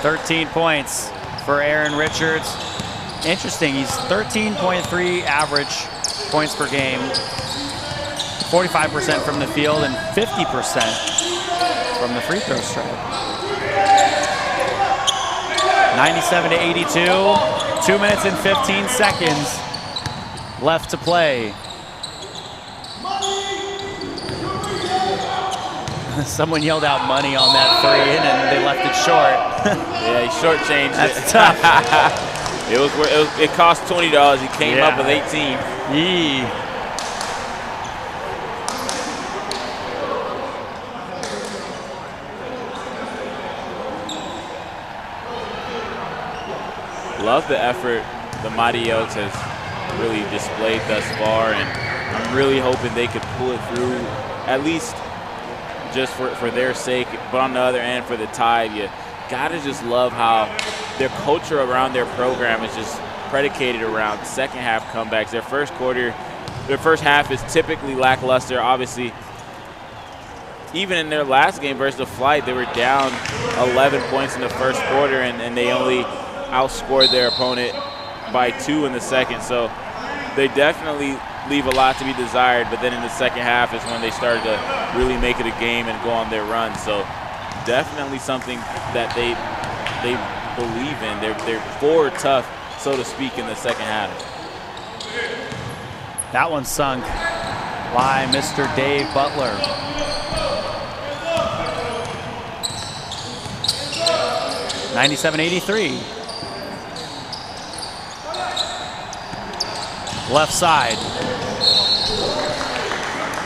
13 points for Aaron Richards. Interesting, he's 13.3 average points per game, 45% from the field and 50% from the free throw stripe. 97-82. 2 minutes and 15 seconds left to play. Someone yelled out money on that 3 and they left it short. Yeah, he shortchanged it. That's tough. It cost $20. He came up with 18. Yee. love the effort the Mighty Oaks has really displayed thus far, and I'm really hoping they could pull it through, at least just for their sake. But on the other end, for the Tide, you gotta just love how their culture around their program is just predicated around second half comebacks. Their first half is typically lackluster. Obviously, even in their last game versus the Flight, they were down 11 points in the first quarter, and they only outscored their opponent by 2 in the second. So they definitely leave a lot to be desired, but then in the second half is when they started to really make it a game and go on their run. So definitely something that they believe in. They're forward tough, so to speak, in the second half. That one sunk by Mr. Dave Butler. (97-83). Left side.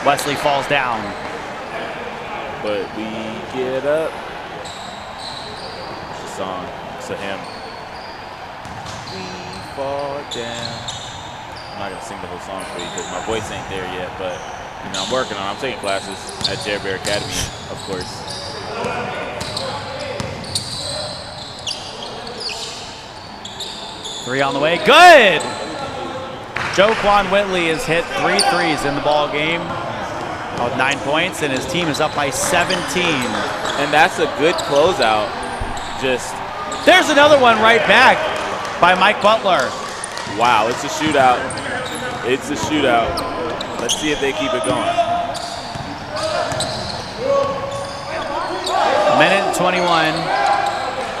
Wesley falls down. But we get up. It's a song. It's a hymn. We fall down. I'm not gonna sing the whole song for you because my voice ain't there yet, but you know, I'm working on it. I'm taking classes at Jabari Academy, of course. Three on the way, good! Joquan Whitley has hit 3 threes in the ball game with 9 points, and his team is up by 17. And that's a good closeout. There's another one right back by Mike Butler. Wow, it's a shootout. It's a shootout. Let's see if they keep it going. A minute and 21,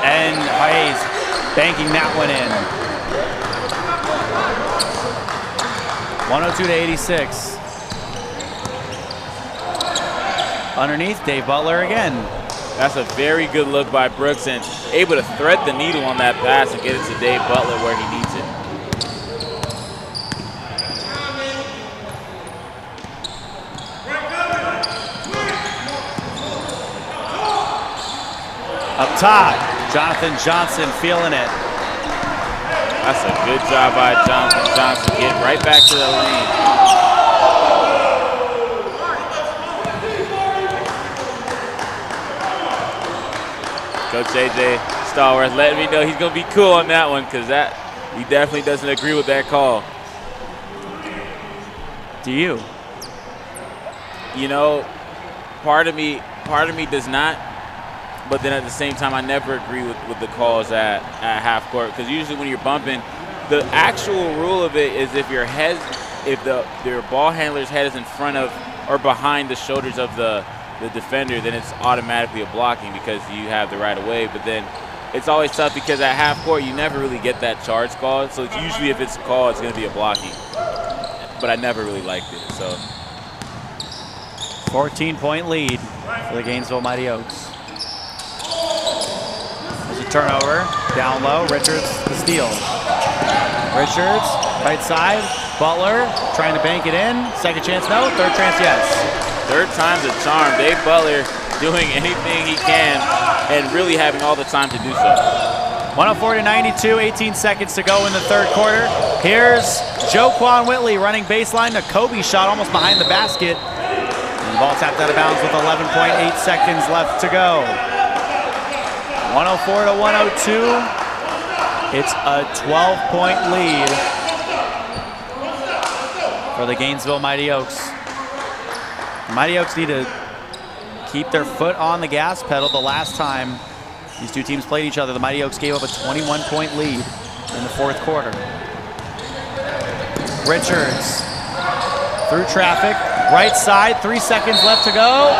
and Hayes banking that one in. 102-86. Underneath, Dave Butler again. That's a very good look by Brooks, and able to thread the needle on that pass and get it to Dave Butler where he needs it. Up top, Jonathan Johnson feeling it. That's a good job by Jonathan Johnson. Get right back to the lane. Coach AJ Stallworth letting me know he's going to be cool on that one because he definitely doesn't agree with that call. Do you? You know, part of me does not. But then at the same time, I never agree with the calls at half court, because usually when you're bumping, the actual rule of it is if your ball handler's head is in front of or behind the shoulders of the defender, then it's automatically a blocking because you have the right of way. But then it's always tough because at half court you never really get that charge called. So it's usually if it's a call, it's going to be a blocking. But I never really liked it. So 14-point lead for the Gainesville Mighty Oaks. Turnover, down low, Richards the steal. Richards, right side, Butler trying to bank it in. Second chance, no. Third chance, yes. Third time's a charm. Dave Butler doing anything he can and really having all the time to do so. 104-92, 18 seconds to go in the third quarter. Here's Joquan Whitley running baseline. A Kobe shot almost behind the basket. And the ball tapped out of bounds with 11.8 seconds left to go. 104-102. It's a 12-point lead for the Gainesville Mighty Oaks. The Mighty Oaks need to keep their foot on the gas pedal. The last time these two teams played each other, the Mighty Oaks gave up a 21-point lead in the fourth quarter. Richards through traffic, right side, 3 seconds left to go.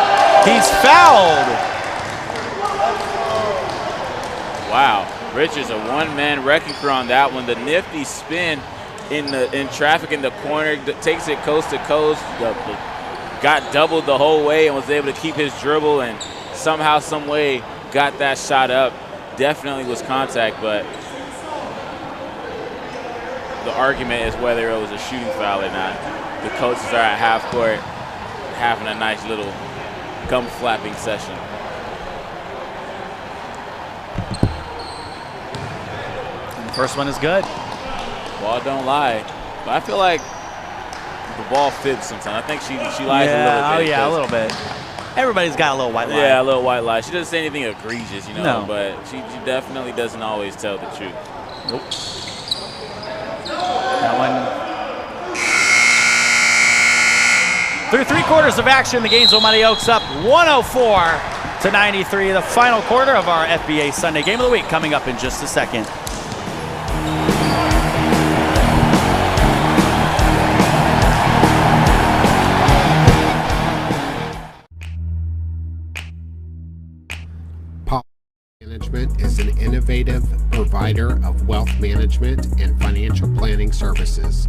He's fouled. Wow, Richards a one-man wrecking crew on that one. The nifty spin in traffic in the corner, takes it coast to coast, got doubled the whole way and was able to keep his dribble and somehow, some way got that shot up. Definitely was contact, but the argument is whether it was a shooting foul or not. The coaches are at half court having a nice little gum flapping session. First one is good. Ball don't lie. But I feel like the ball fits sometimes. I think she lies a little bit. Oh, yeah, a little bit. Everybody's got a little white lie. Yeah, a little white lie. She doesn't say anything egregious, you know, No. but she definitely doesn't always tell the truth. Nope. That one. Through 3 quarters of action, the Gainesville Mighty Oaks up 104-93. The final quarter of our FBA Sunday Game of the Week coming up in just a second. Management is an innovative provider of wealth management and financial planning services.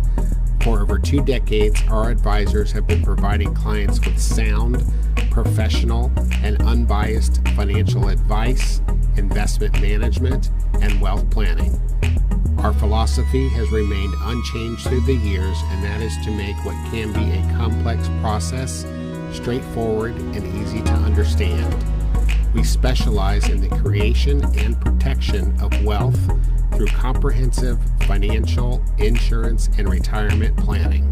For over 2 decades, our advisors have been providing clients with sound, professional, and unbiased financial advice, investment management, and wealth planning. Our philosophy has remained unchanged through the years, and that is to make what can be a complex process straightforward and easy to understand. We specialize in the creation and protection of wealth through comprehensive financial, insurance, and retirement planning.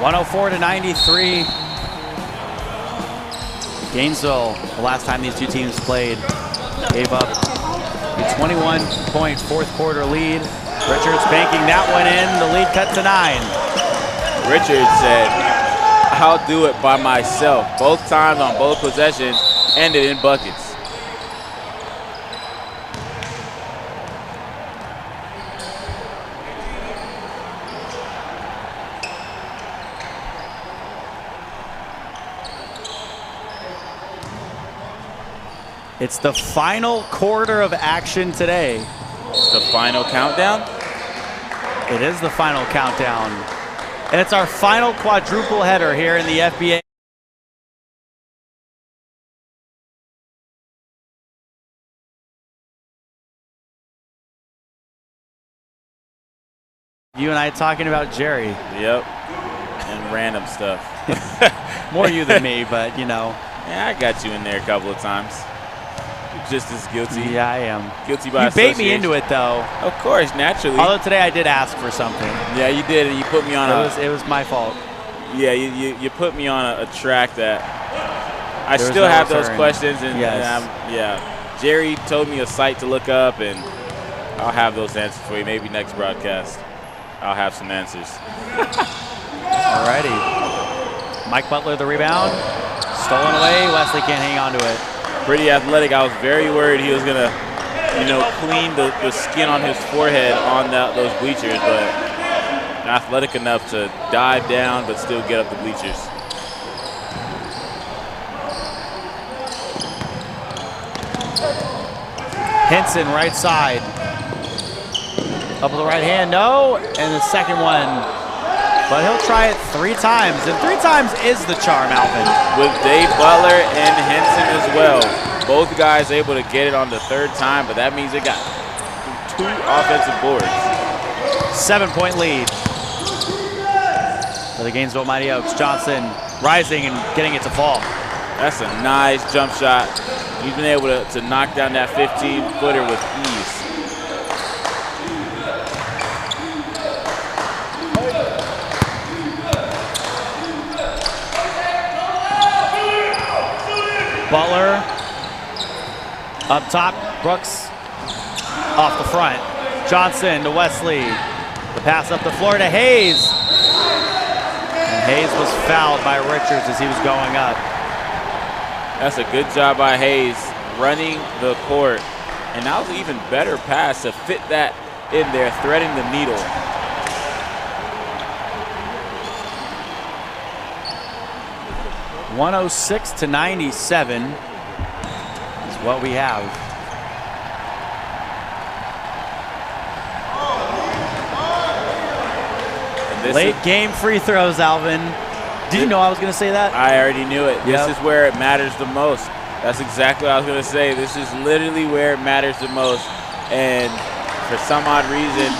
(104-93). Gainesville, the last time these two teams played, gave up a 21-point fourth quarter lead. Richards banking that one in. The lead cut to 9. Richards said, "I'll do it by myself." Both times on both possessions ended in buckets. It's the final quarter of action today. It's the final countdown? It is the final countdown. And it's our final quadruple header here in the FBA. You and I talking about Jerry. Yep. And random stuff. More you than me, but you know. Yeah, I got you in there a couple of times. You're just as guilty. Yeah, I am. Guilty by association. You bait me into it, though. Of course, naturally. Although today I did ask for something. Yeah, you did, and you put me on It was my fault. Yeah, you put me on a track that I still have those questions, and, yes. yeah. Jerry told me a site to look up, and I'll have those answers for you. Maybe next broadcast, I'll have some answers. Alrighty. Mike Butler, the rebound. Stolen away. Wesley can't hang on to it. Pretty athletic. I was very worried he was going to, clean the skin on his forehead on those bleachers, but athletic enough to dive down but still get up the bleachers. Henson, right side. Up with the right hand, no. And the second one. But he'll try it 3 times, and 3 times is the charm, Alvin. With Dave Butler and Henson as well. Both guys able to get it on the 3rd time, but that means they got 2 offensive boards. 7-point lead for the Gainesville Mighty Oaks. Johnson rising and getting it to fall. That's a nice jump shot. He's been able to knock down that 15-footer with ease. Butler up top, Brooks off the front. Johnson to Wesley. The pass up the floor to Hayes. Hayes was fouled by Richards as he was going up. That's a good job by Hayes running the court. And that was an even better pass to fit that in there, threading the needle. (106-97) is what we have. Late game free throws, Alvin. Did you know I was going to say that? I already knew it. Yep. This is where it matters the most. That's exactly what I was going to say. This is literally where it matters the most. And for some odd reason,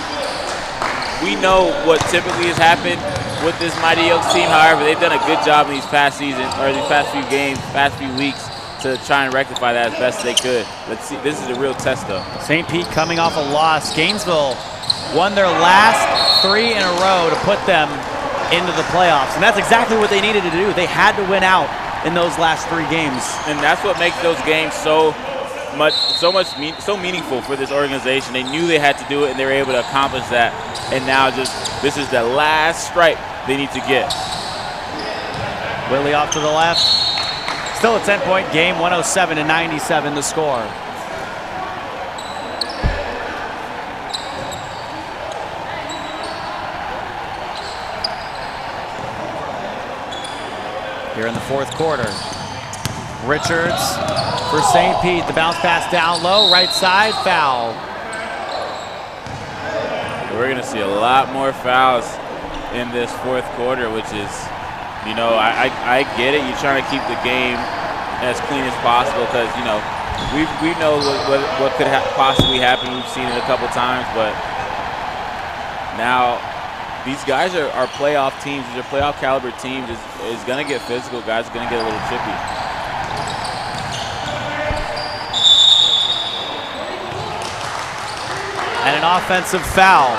we know what typically has happened with this Mighty Oaks team. However, they've done a good job in these past seasons, or these past few games, past few weeks, to try and rectify that as best they could. Let's see. This is a real test, though. St. Pete coming off a loss. Gainesville won their last 3 in a row to put them into the playoffs, and that's exactly what they needed to do. They had to win out in those last 3 games, and that's what makes those games so meaningful for this organization. They knew they had to do it, and they were able to accomplish that. And now, this is the last stripe they need to get. Willie off to the left. Still a 10-point game. 107-97 the score. Here in the fourth quarter. Richards for St. Pete. The bounce pass down low, right side, foul. We're going to see a lot more fouls in this fourth quarter, which is, you know, I get it. You're trying to keep the game as clean as possible because, you know, we know what could possibly happen. We've seen it a couple times, but now these guys are playoff teams. These are playoff caliber teams. It's going to get physical. Guys are going to get a little chippy. And an offensive foul.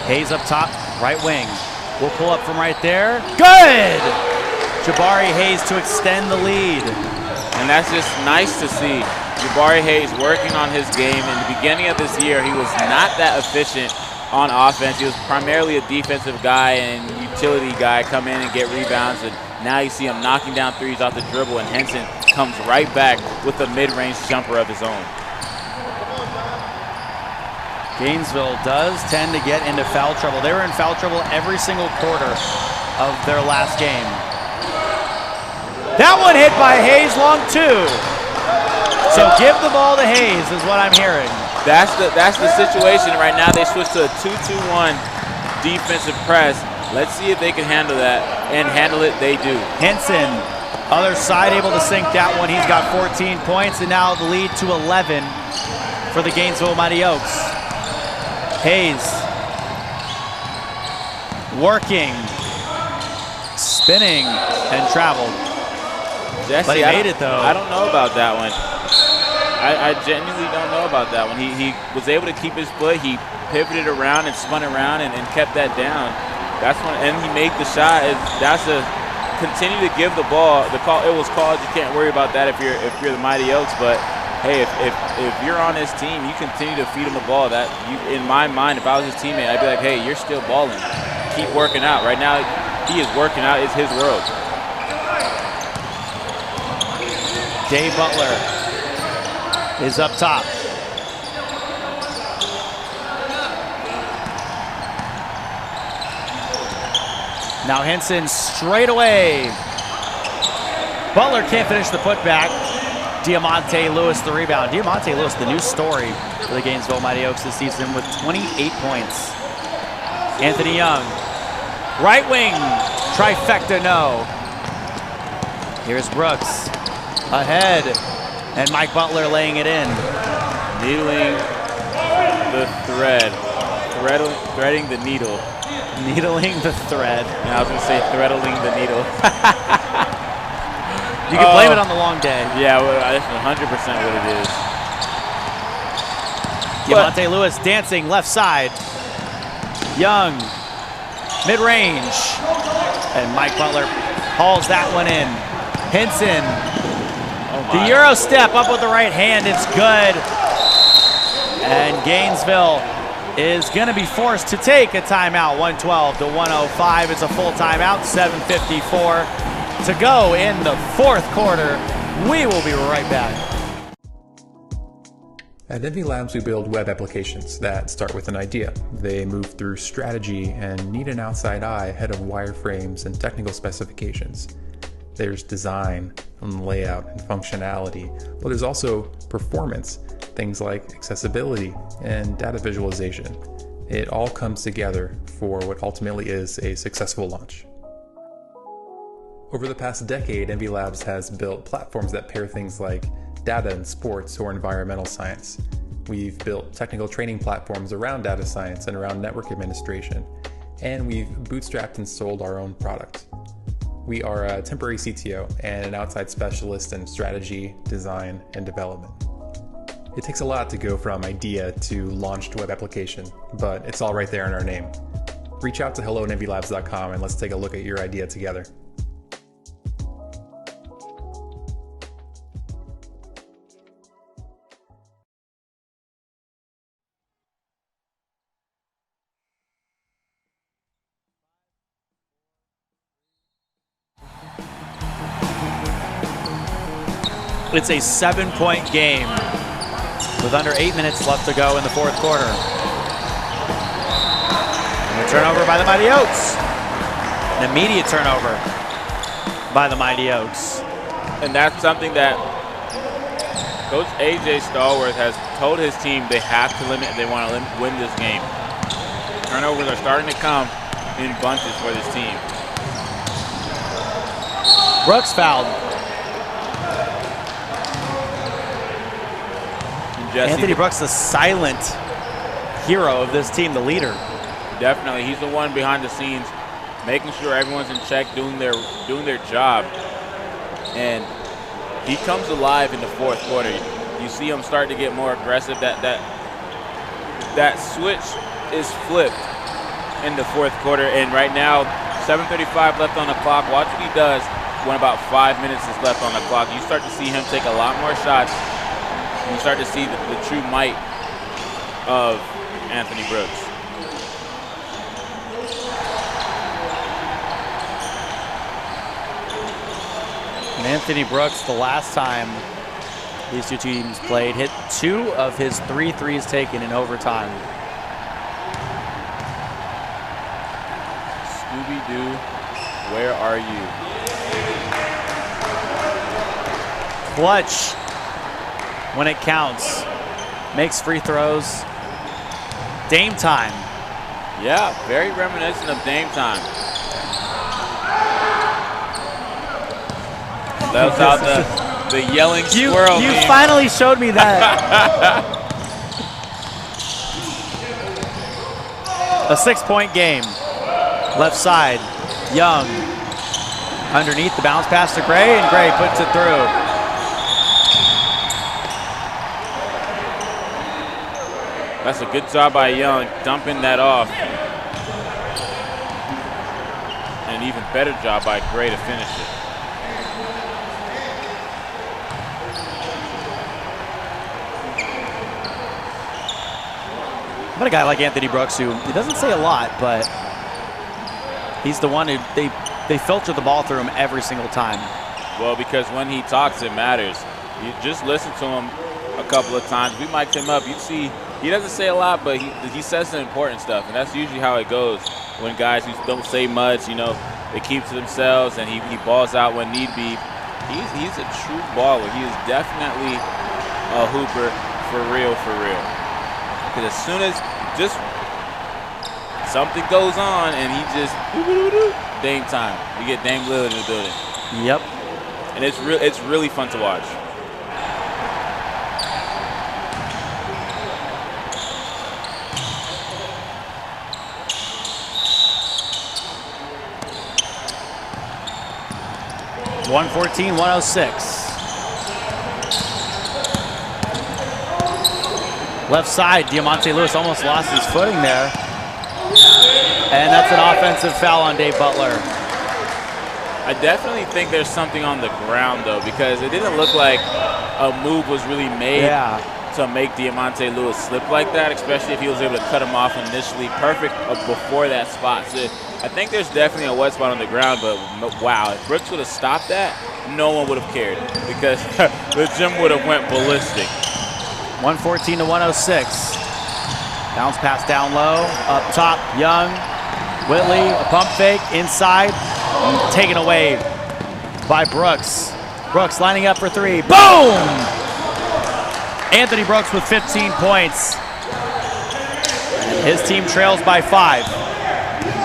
Hayes up top, right wing. We'll pull up from right there. Good! Jabari Hayes to extend the lead. And that's just nice to see. Jabari Hayes working on his game. In the beginning of this year, he was not that efficient on offense. He was primarily a defensive guy and utility guy, come in and get rebounds. And now you see him knocking down threes off the dribble, and Henson comes right back with a mid-range jumper of his own. Gainesville does tend to get into foul trouble. They were in foul trouble every single quarter of their last game. That one hit by Hayes, long 2. So give the ball to Hayes is what I'm hearing. That's the situation right now. They switched to a 2-2-1 defensive press. Let's see if they can handle that, and handle it they do. Henson, other side, able to sink that one. He's got 14 points, and now the lead to 11 for the Gainesville Mighty Oaks. Hayes working, spinning, and traveled. Jesse, but he made it, though. I don't know about that one. I genuinely don't know about that one. He was able to keep his foot. He pivoted around and spun around and kept that down. That's when, and he made the shot. That's a continue to give the ball. The call, it was called. You can't worry about that if you're the Mighty Oaks. But hey, if you're on his team, you continue to feed him the ball. That in my mind, if I was his teammate, I'd be like, hey, you're still balling. Keep working out. Right now, he is working out. It's his world. Dave Butler is up top. Now Henson straight away. Butler can't finish the putback. Diamante Lewis the rebound. Diamante Lewis, the new story for the Gainesville Mighty Oaks this season with 28 points. Anthony Young, right wing, trifecta no. Here's Brooks, ahead, and Mike Butler laying it in. Needling the thread, threading the needle. Needling the thread. And I was going to say threadling the needle. You can blame it on the long day. Yeah, well, that's 100% what it is. Diamante Lewis dancing left side. Young, mid-range. And Mike Butler hauls that one in. Henson. Oh my. The Euro step up with the right hand, it's good. And Gainesville is going to be forced to take a timeout, 112 to 105. It's a full timeout, 7:54 to go in the fourth quarter. We will be right back. At Envy Labs, we build web applications that start with an idea. They move through strategy and need an outside eye ahead of wireframes and technical specifications. There's design and layout and functionality, but there's also performance, things like accessibility and data visualization. It all comes together for what ultimately is a successful launch. Over the past decade, Envy Labs has built platforms that pair things like data in sports or environmental science. We've built technical training platforms around data science and around network administration, and we've bootstrapped and sold our own product. We are a temporary CTO and an outside specialist in strategy, design, and development. It takes a lot to go from idea to launched web application, but it's all right there in our name. Reach out to hello@envylabs.com and let's take a look at your idea together. It's a 7-point game with under 8 minutes left to go in the fourth quarter. And a turnover by the Mighty Oaks. An immediate turnover by the Mighty Oaks. And that's something that Coach A.J. Stallworth has told his team they have to limit if they want to win this game. Turnovers are starting to come in bunches for this team. Brooks fouled. Anthony Brooks, the silent hero of this team, the leader. Definitely, he's the one behind the scenes, making sure everyone's in check, doing their job. And he comes alive in the fourth quarter. You see him start to get more aggressive. That switch is flipped in the fourth quarter, and right now, 7:35 left on the clock. Watch what he does when about 5 minutes is left on the clock. You start to see him take a lot more shots. You start to see the true might of Anthony Brooks. And Anthony Brooks, the last time these two teams played, hit 2 of his 3 threes taken in overtime. Scooby-Doo, where are you? Clutch when it counts. Makes free throws. Dame time. Yeah, very reminiscent of Dame time. That was out the yelling squirrel. You finally showed me that. A 6-point game. Left side, Young. Underneath, the bounce pass to Gray, and Gray puts it through. That's a good job by Young, dumping that off. And an even better job by Gray to finish it. But a guy like Anthony Brooks, who he doesn't say a lot, but he's the one who they filter the ball through him every single time. Well, because when he talks, it matters. You just listen to him a couple of times. We mic'd him up. You see, he doesn't say a lot, but he says some important stuff, and that's usually how it goes when guys who don't say much, you know, they keep to themselves, and he balls out when need be. He's a true baller. He is definitely a hooper for real, for real. Because as soon as just something goes on, and he just Dame time. You get Dame Lillard in the building. Yep. And it's really fun to watch. (114-106). Left side, Diamante Lewis almost lost his footing there. And that's an offensive foul on Dave Butler. I definitely think there's something on the ground, though, because it didn't look like a move was really made to make Diamante Lewis slip like that, especially if he was able to cut him off initially perfect before that spot. So I think there's definitely a wet spot on the ground, but wow, if Brooks would have stopped that, no one would have cared because the gym would have went ballistic. 114 to 106. Bounce pass down low, up top, Young. Whitley, a pump fake, inside, taken away by Brooks. Brooks lining up for three, boom! Anthony Brooks with 15 points. His team trails by 5.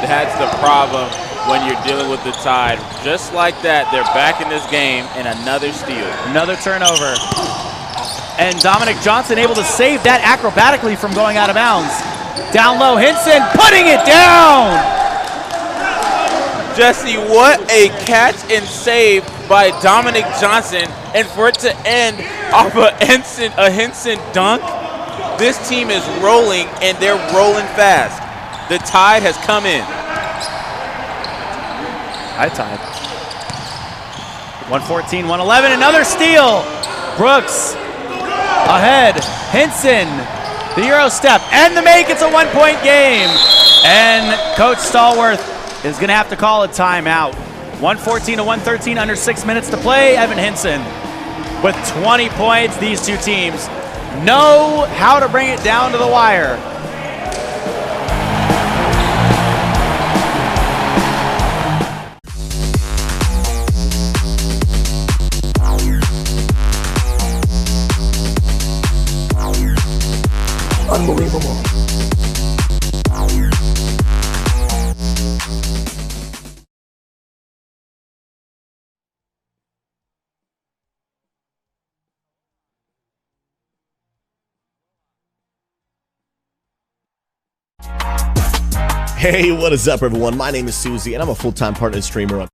That's the problem when you're dealing with the Tide. Just like that, they're back in this game and another steal. Another turnover. And Dominic Johnson able to save that acrobatically from going out of bounds. Down low, Hinson putting it down! Jesse, what a catch and save by Dominic Johnson. And for it to end off a Hinson dunk, this team is rolling and they're rolling fast. The Tide has come in. High Tide. 114, 111, another steal. Brooks ahead, Hinson, the Euro step, and the make. It's a 1-point game. And Coach Stallworth is gonna have to call a timeout. 114 to 113, under 6 minutes to play. Evan Hinson with 20 points. These two teams know how to bring it down to the wire. Unbelievable. Hey, what is up, everyone? My name is Susie, and I'm a full-time partner streamer on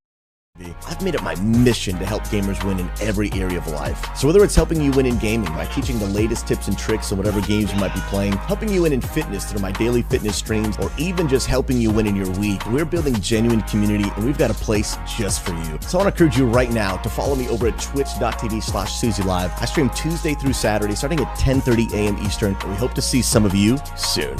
TV. I've made it my mission to help gamers win in every area of life. So whether it's helping you win in gaming by teaching the latest tips and tricks on whatever games you might be playing, helping you win in fitness through my daily fitness streams, or even just helping you win in your week, we're building genuine community, and we've got a place just for you. So I want to encourage you right now to follow me over at twitch.tv/SusieLive. I stream Tuesday through Saturday, starting at 10:30 a.m. Eastern, and we hope to see some of you soon.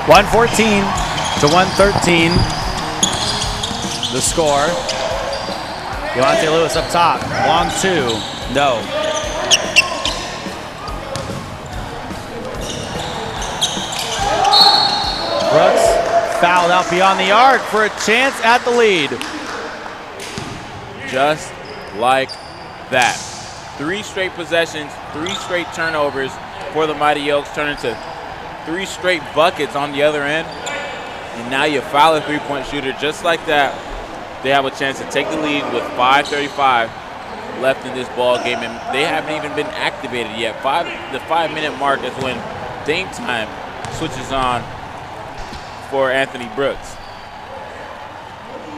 .114 to 113, the score. Deontay Lewis up top, long two, no. Brooks fouled out beyond the arc for a chance at the lead. Just like that. 3 straight possessions, 3 straight turnovers for the Mighty Oaks, turn into 3 straight buckets on the other end, and now you foul a 3-point shooter just like that. They have a chance to take the lead with 5:35 left in this ball game, and they haven't even been activated yet. The 5-minute mark is when Dame time switches on for Anthony Brooks.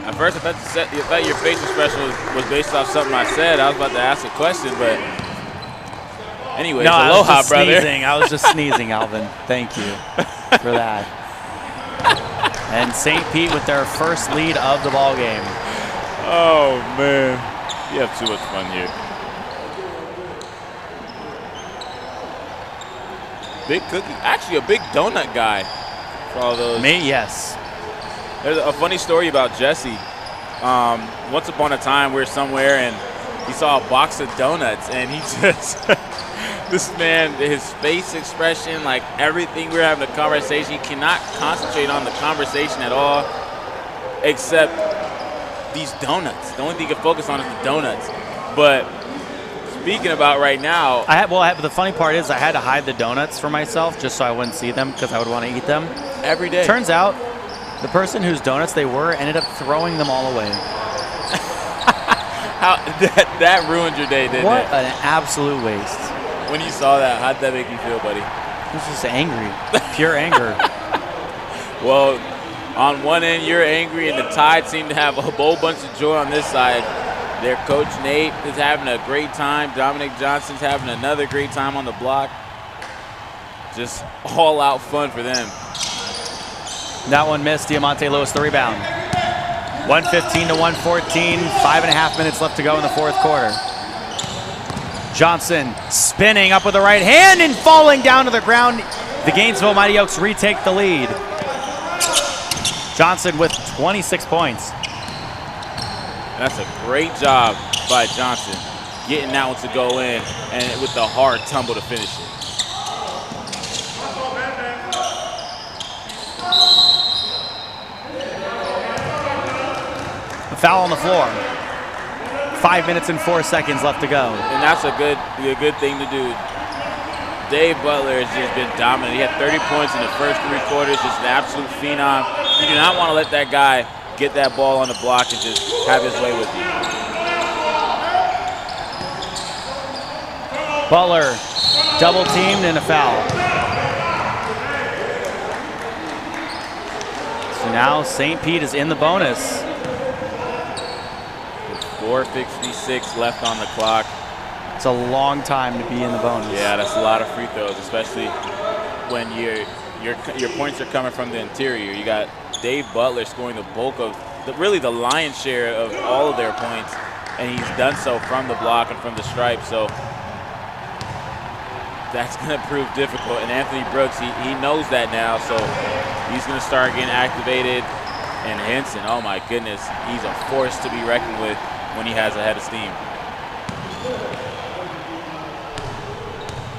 At first, I thought your facial expression was based off something I said. I was about to ask a question, but anyways, no, aloha, brother. Sneezing. I was just sneezing, Alvin. Thank you for that. And St. Pete with their first lead of the ball game. Oh, man. You have too much fun here. Big cookie. Actually, a big donut guy for all those. Me, yes. There's a funny story about Jesse. Once upon a time, we were somewhere, and he saw a box of donuts, and he just... This man, his face expression, like everything, we're having a conversation. He cannot concentrate on the conversation at all, except these donuts. The only thing he can focus on is the donuts. But speaking about right now, the funny part is I had to hide the donuts for myself just so I wouldn't see them because I would want to eat them every day. Turns out the person whose donuts they were ended up throwing them all away. How that ruined your day, didn't it? What an absolute waste. When you saw that, how'd that make you feel, buddy? I was just angry. Pure anger. Well, on one end, you're angry, and the Tide seem to have a whole bunch of joy on this side. Their coach, Nate, is having a great time. Dominic Johnson's having another great time on the block. Just all-out fun for them. That one missed. Diamante Lewis, the rebound. 115 to 114. 5.5 minutes left to go in the fourth quarter. Johnson spinning up with the right hand and falling down to the ground. The Gainesville Mighty Oaks retake the lead. Johnson with 26 points. That's a great job by Johnson, getting that one to go in and with the hard tumble to finish it. A foul on the floor. 5 minutes and 4 seconds left to go. And that's a good thing to do. Dave Butler has just been dominant. He had 30 points in the first 3 quarters, just an absolute phenom. You do not want to let that guy get that ball on the block and just have his way with you. Butler double teamed and a foul. So now St. Pete is in the bonus. 4:56 left on the clock. It's a long time to be in the bonus. Yeah, that's a lot of free throws, especially when your points are coming from the interior. You got Dave Butler scoring the bulk of, really the lion's share of all of their points, and he's done so from the block and from the stripe. So that's going to prove difficult. And Anthony Brooks, he knows that now, so he's going to start getting activated. And Henson, oh my goodness, he's a force to be reckoned with when he has a head of steam.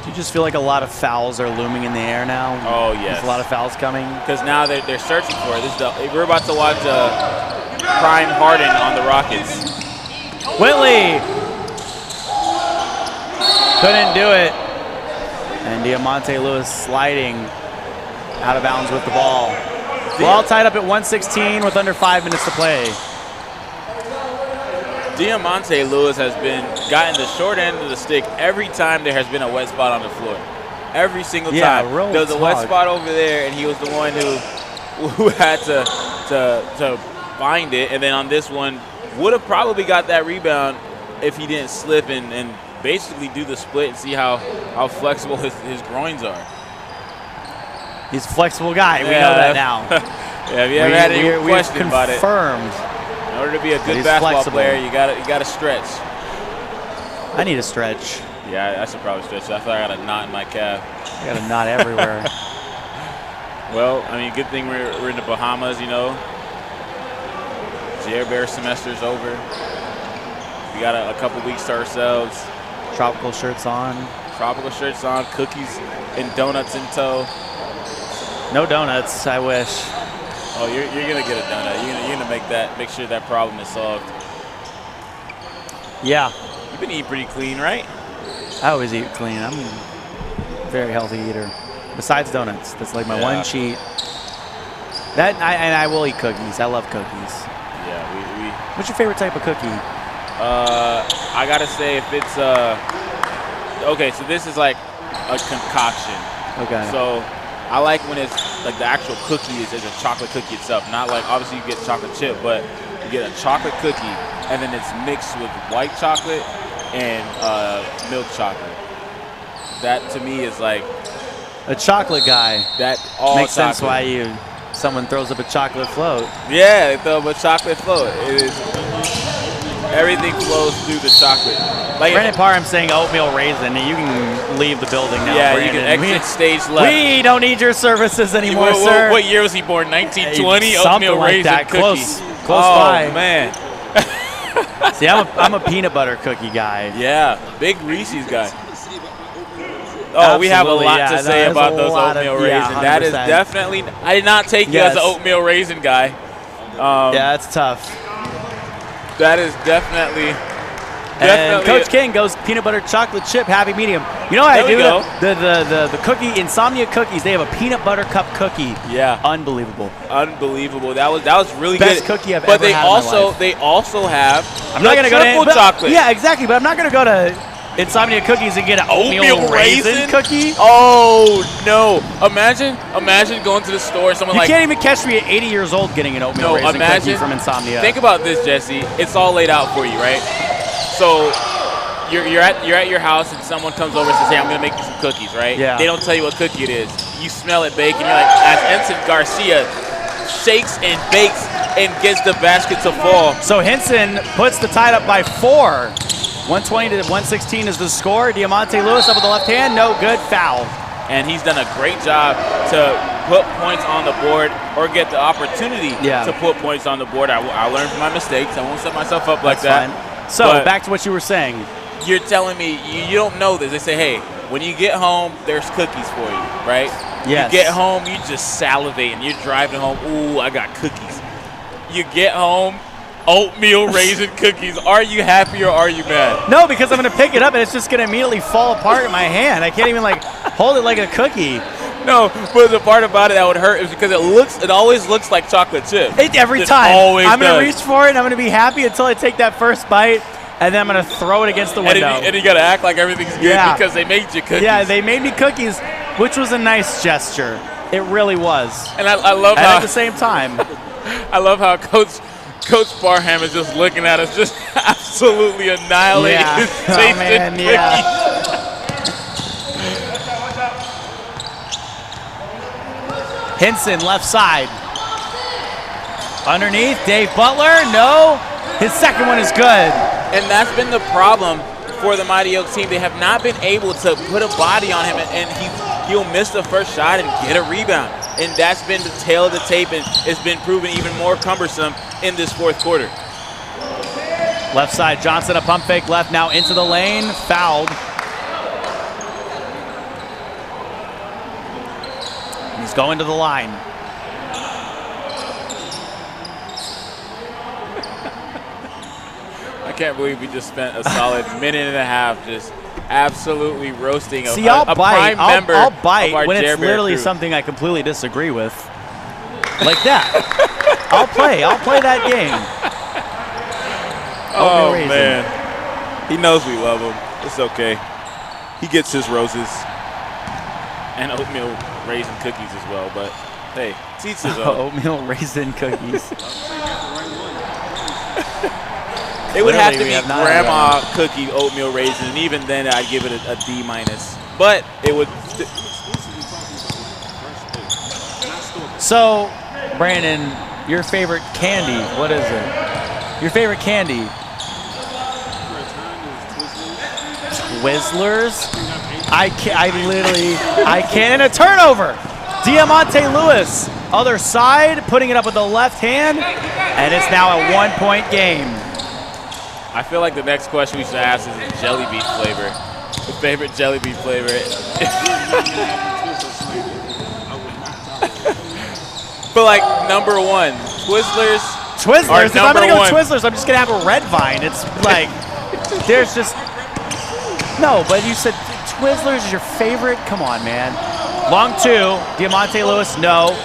Do you just feel like a lot of fouls are looming in the air now? Oh, yes. There's a lot of fouls coming. Because now they're searching for it. We're about to watch Prime Harden on the Rockets. Whitley couldn't do it. And Diamante Lewis sliding out of bounds with the ball. We're all tied up at 116 with under 5 minutes to play. Diamante Lewis has gotten the short end of the stick every time there has been a wet spot on the floor. Every single time. There was a wet spot over there, and he was the one who had to find it. And then on this one, would have probably got that rebound if he didn't slip and basically do the split and see how flexible his groins are. He's a flexible guy. Yeah. We know that now. Yeah, have you ever had any question about it? Confirmed. In order to be a good basketball player, you gotta stretch. I need a stretch. Yeah, I should probably stretch. I thought I got a knot in my calf. I got a knot everywhere. Well, I mean, good thing we're in the Bahamas, you know. Jer Bear semester's over. We got a couple weeks to ourselves. Tropical shirts on. Tropical shirts on, cookies and donuts in tow. No donuts, I wish. Oh, you're gonna get a donut. You're gonna make sure that problem is solved. Yeah. You've been eating pretty clean, right? I always eat clean. I'm a very healthy eater. Besides donuts, that's like my one cheat. And I will eat cookies. I love cookies. Yeah, What's your favorite type of cookie? I gotta say, if it's okay, so this is like a concoction. Okay. So I like when it's like the actual cookie is a chocolate cookie itself. Not like, obviously you get chocolate chip, but you get a chocolate cookie and then it's mixed with white chocolate and milk chocolate. That to me is like a chocolate guy. That all makes chocolate. sense why someone throws up a chocolate float. Yeah, they throw up a chocolate float. It is, everything flows through the chocolate. Like Brandon Parham saying oatmeal raisin. You can leave the building now. Yeah, Brandon. You can exit stage left. We don't need your services anymore, sir. What year was he born? 1920. Oatmeal like raisin that. cookies. Close by. Oh man. See, I'm a peanut butter cookie guy. Yeah, big Reese's guy. Oh, we have a lot to say about those oatmeal raisins. That is definitely. I did not take you as an oatmeal raisin guy. Yeah, that's tough. That is definitely. And Coach King goes peanut butter chocolate chip happy medium. You know what I do? The cookie Insomnia cookies. They have a peanut butter cup cookie. Yeah, unbelievable. Unbelievable. That was really best good. Cookie I've but ever had in my life. They also have. I'm not gonna go to chocolate. Yeah, exactly. But I'm not gonna go to Insomnia Cookies and get an oatmeal raisin cookie? Oh, no. Imagine going to the store and someone You can't even catch me at 80 years old getting an oatmeal raisin cookie from Insomnia. Think about this, Jesse. It's all laid out for you, right? So you're at your house and someone comes over and says, hey, I'm going to make you some cookies, right? Yeah. They don't tell you what cookie it is. You smell it bake, and you're like, as Ensign Garcia shakes and bakes and gets the basket to fall. So Henson puts the tie up by 4. 120 to 116 is the score. Diamante Lewis up with the left hand. No good. Foul. And he's done a great job to put points on the board or get the opportunity to put points on the board. I learned from my mistakes. I won't set myself up like that. Fine. So back to what you were saying. You're telling me you don't know this. They say, hey, when you get home, there's cookies for you, right? Yes. You get home, you just salivate, and you're driving home. Ooh, I got cookies. You get home, oatmeal raisin cookies. Are you happy or are you mad? No, because I'm going to pick it up and it's just going to immediately fall apart in my hand. I can't even like hold it like a cookie. No, but the part about it that would hurt is because it always looks like chocolate chip. Every time. I'm going to reach for it and I'm going to be happy until I take that first bite, and then I'm going to throw it against the window. And you got to act like everything's good because they made you cookies. Yeah, they made me cookies, which was a nice gesture. It really was. And I love how at the same time. I love how Coach Barham is just looking at us, just absolutely annihilating his tasted cookies. Henson, left side. Underneath, Dave Butler, no. His second one is good. And that's been the problem for the Mighty Oaks team. They have not been able to put a body on him, and he'll miss the first shot and get a rebound. And that's been the tail of the tape, and it's been proven even more cumbersome in this fourth quarter. Left side, Johnson, a pump fake left, now into the lane, fouled. He's going to the line. I can't believe we just spent a solid minute and a half just absolutely roasting See, a prime member I'll bite of our when it's literally crew. something I completely disagree with. Like that. I'll play that game. Oh, man. He knows we love him. It's okay. He gets his roses and oatmeal raisin cookies as well, but hey, teach his own. Oatmeal raisin cookies. It would have to be grandma cookie oatmeal raisin, and even then I'd give it a D-. But it would. So, Brandon, your favorite candy, what is it? Your favorite candy? Twizzlers? I can't. And a turnover. Diamante Lewis, other side, putting it up with the left hand, and it's now a 1-point game. I feel like the next question we should ask is the jelly bean flavor. The favorite jelly bean flavor. But like number one, Twizzlers. Twizzlers. If I'm gonna go Twizzlers, I'm just gonna have a red vine. It's like there's just no. But you said Twizzlers is your favorite. Come on, man. Long two. Diamante Lewis. No.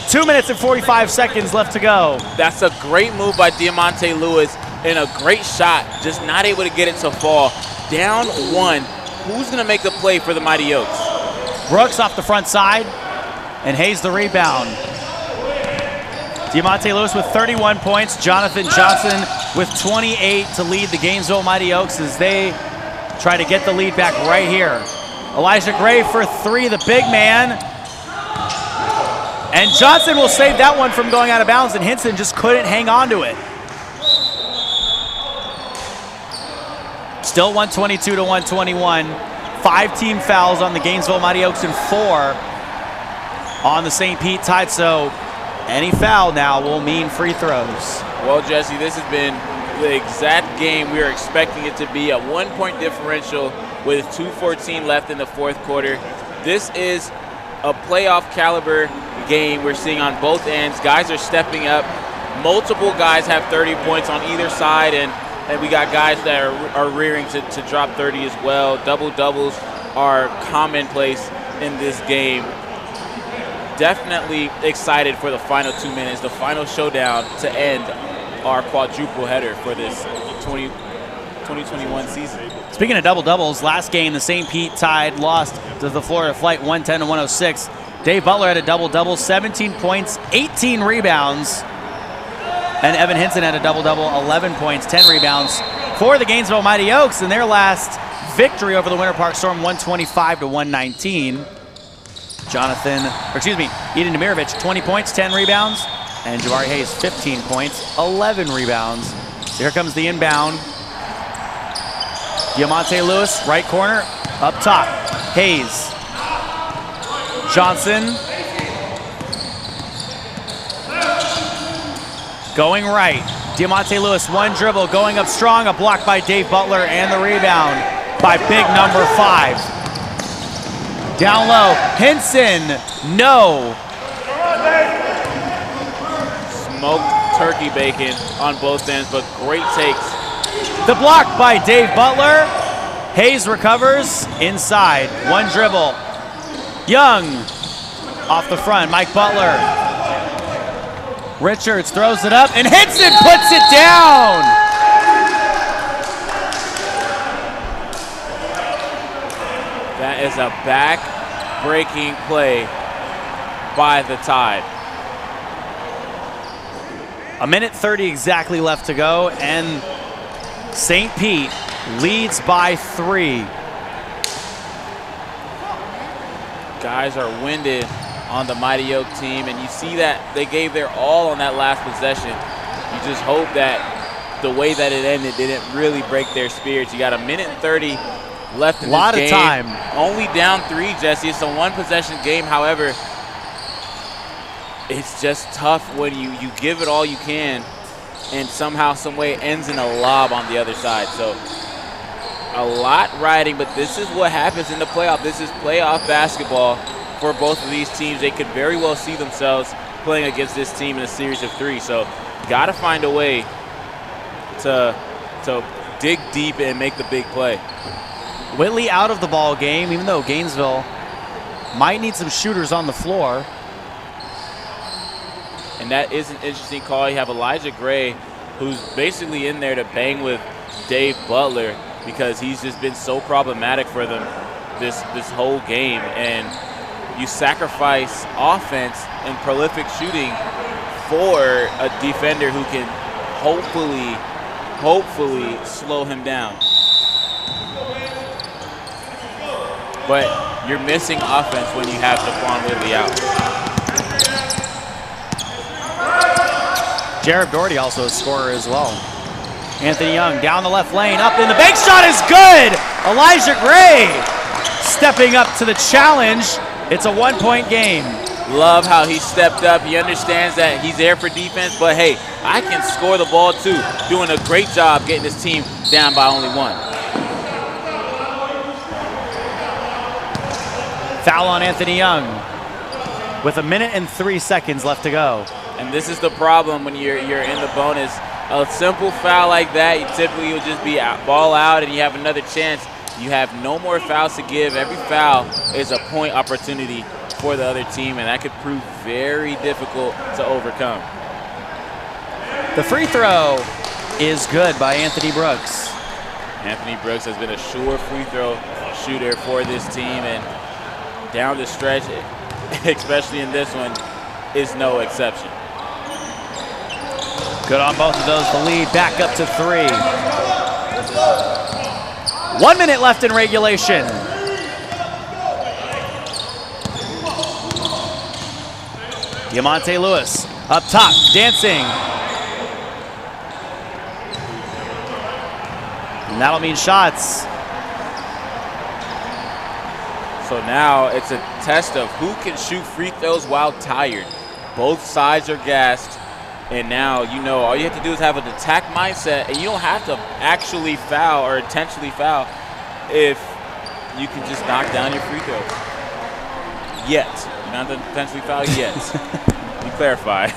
2 minutes and 45 seconds left to go. That's a great move by Diamante Lewis and a great shot. Just not able to get it to fall. Down one. Who's gonna make the play for the Mighty Oaks? Brooks off the front side, and Hayes the rebound. Diamante Lewis with 31 points. Jonathan Johnson with 28 to lead the Gainesville Mighty Oaks as they try to get the lead back right here. Elijah Gray for three, the big man. And Johnson will save that one from going out of bounds, and Henson just couldn't hang on to it. Still 122 to 121. 5 team fouls on the Gainesville Mighty Oaks and 4 on the St. Pete Tide. So any foul now will mean free throws. Well, Jesse, this has been the exact game we were expecting it to be. A 1-point differential with 2:14 left in the fourth quarter. This is a playoff caliber game we're seeing on both ends. Guys are stepping up. Multiple guys have 30 points on either side, and we got guys that are rearing to drop 30 as well. Double-doubles are commonplace in this game. Definitely excited for the final 2 minutes, the final showdown to end our quadruple header for this 2021 season. Speaking of double-doubles, last game, the St. Pete Tide lost to the Florida Flight 110-106. Dave Butler had a double-double, 17 points, 18 rebounds. And Evan Hinson had a double-double, 11 points, 10 rebounds for the Gainesville Mighty Oaks in their last victory over the Winter Park Storm, 125-119. Eden Demirovic, 20 points, 10 rebounds. And Jabari Hayes, 15 points, 11 rebounds. So here comes the inbound. Diamante Lewis, right corner, up top. Hayes. Johnson. Going right. Diamante Lewis, one dribble, going up strong. A block by Dave Butler, and the rebound by big number 5. Down low, Hinson, no. Smoked turkey bacon on both ends, but great takes. The block by Dave Butler. Hayes recovers inside. One dribble. Young off the front. Mike Butler. Richards throws it up, and Hinson puts it down. That is a back-breaking play by the Tide. A minute 30 exactly left to go, and St. Pete leads by 3. Guys are winded on the Mighty Oak team, and you see that they gave their all on that last possession. You just hope that the way that it ended didn't really break their spirits. You got a minute and 30 left in this game. A lot of time. Only down 3, Jesse. It's a one-possession game. However, it's just tough when you give it all you can, and somehow, some way, it ends in a lob on the other side. So a lot riding, but this is what happens in the playoff. This is playoff basketball for both of these teams. They could very well see themselves playing against this team in a series of 3. So got to find a way to dig deep and make the big play. Whitley out of the ball game, even though Gainesville might need some shooters on the floor. And that is an interesting call. You have Elijah Gray, who's basically in there to bang with Dave Butler because he's just been so problematic for them this whole game. And you sacrifice offense and prolific shooting for a defender who can hopefully slow him down. But you're missing offense when you have Daquan Whitley out. Jared Dougherty also a scorer as well. Anthony Young down the left lane, up in the bank shot is good! Elijah Gray stepping up to the challenge. It's a 1-point game. Love how he stepped up. He understands that he's there for defense, but hey, I can score the ball too. Doing a great job getting his team down by only 1. Foul on Anthony Young with a minute and 3 seconds left to go. And this is the problem when you're in the bonus. A simple foul like that, you typically will just be ball out and you have another chance. You have no more fouls to give. Every foul is a point opportunity for the other team, and that could prove very difficult to overcome. The free throw is good by Anthony Brooks. Anthony Brooks has been a sure free throw shooter for this team, and down the stretch, especially in this one, is no exception. Good on both of those. The lead back up to 3. 1 minute left in regulation. Diamante Lewis up top, dancing. And that'll mean shots. So now it's a test of who can shoot free throws while tired. Both sides are gassed. And now, you know, all you have to do is have an attack mindset, and you don't have to actually foul or intentionally foul if you can just knock down your free throws. Yet. You don't have to intentionally foul yet. Let me clarify.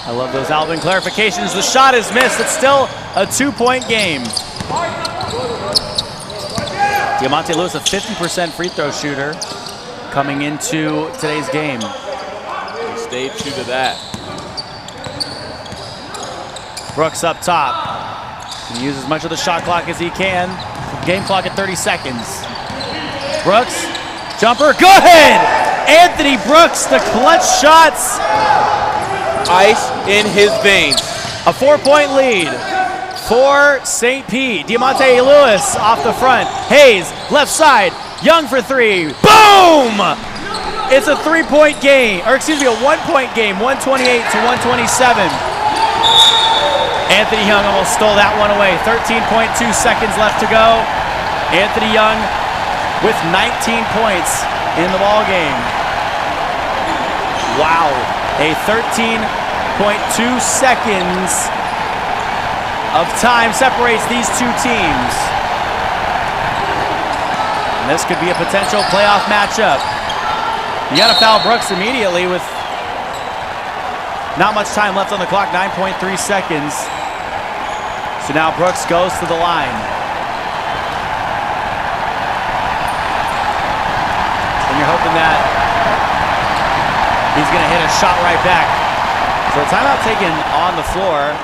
I love those Alvin clarifications. The shot is missed. It's still a 2-point game. Diamante Lewis, a 50% free throw shooter coming into today's game. Stayed true to that. Brooks up top. Can use as much of the shot clock as he can. Game clock at 30 seconds. Brooks, jumper, good! Anthony Brooks, the clutch shots. Ice in his veins. A 4-point lead for St. Pete. Diamante Lewis off the front. Hayes, left side. Young for three. Boom! It's a 3-point game, or excuse me, a 1-point game, 128 to 127. Anthony Young almost stole that one away. 13.2 seconds left to go. Anthony Young with 19 points in the ball game. Wow, a 13.2 seconds of time separates these two teams. And this could be a potential playoff matchup. You got to foul Brooks immediately with not much time left on the clock, 9.3 seconds. So now Brooks goes to the line. And you're hoping that he's going to hit a shot right back. So a timeout taken on the floor.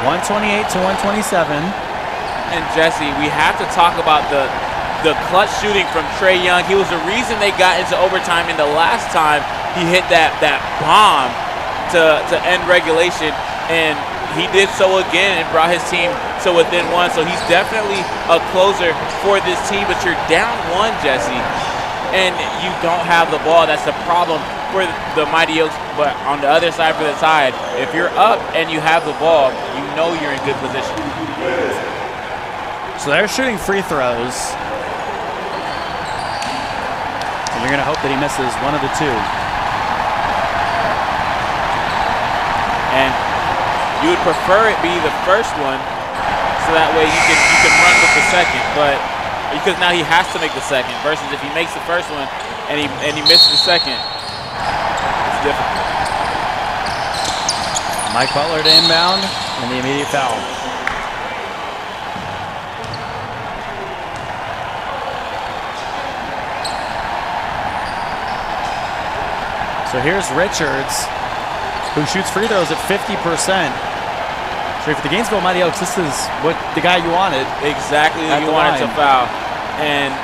128 to 127. And Jesse, we have to talk about the clutch shooting from Trae Young. He was the reason they got into overtime, and the last time he hit that bomb to end regulation, and he did so again and brought his team to within one. So he's definitely a closer for this team, but you're down one, Jesse, and you don't have the ball. That's the problem for the Mighty Oaks. But on the other side for the Tide, if you're up and you have the ball, you know you're in good position. So they're shooting free throws. And you're going to hope that he misses one of the two. And you would prefer it be the first one, so that way you can run with the second. But because now he has to make the second, versus if he makes the first one and he misses the second, it's difficult. Mike Butler to inbound and the immediate foul. So here's Richards, who shoots free throws at 50%. So for the Gainesville Mighty Oaks, this is what the guy you wanted. Exactly who you wanted to foul. And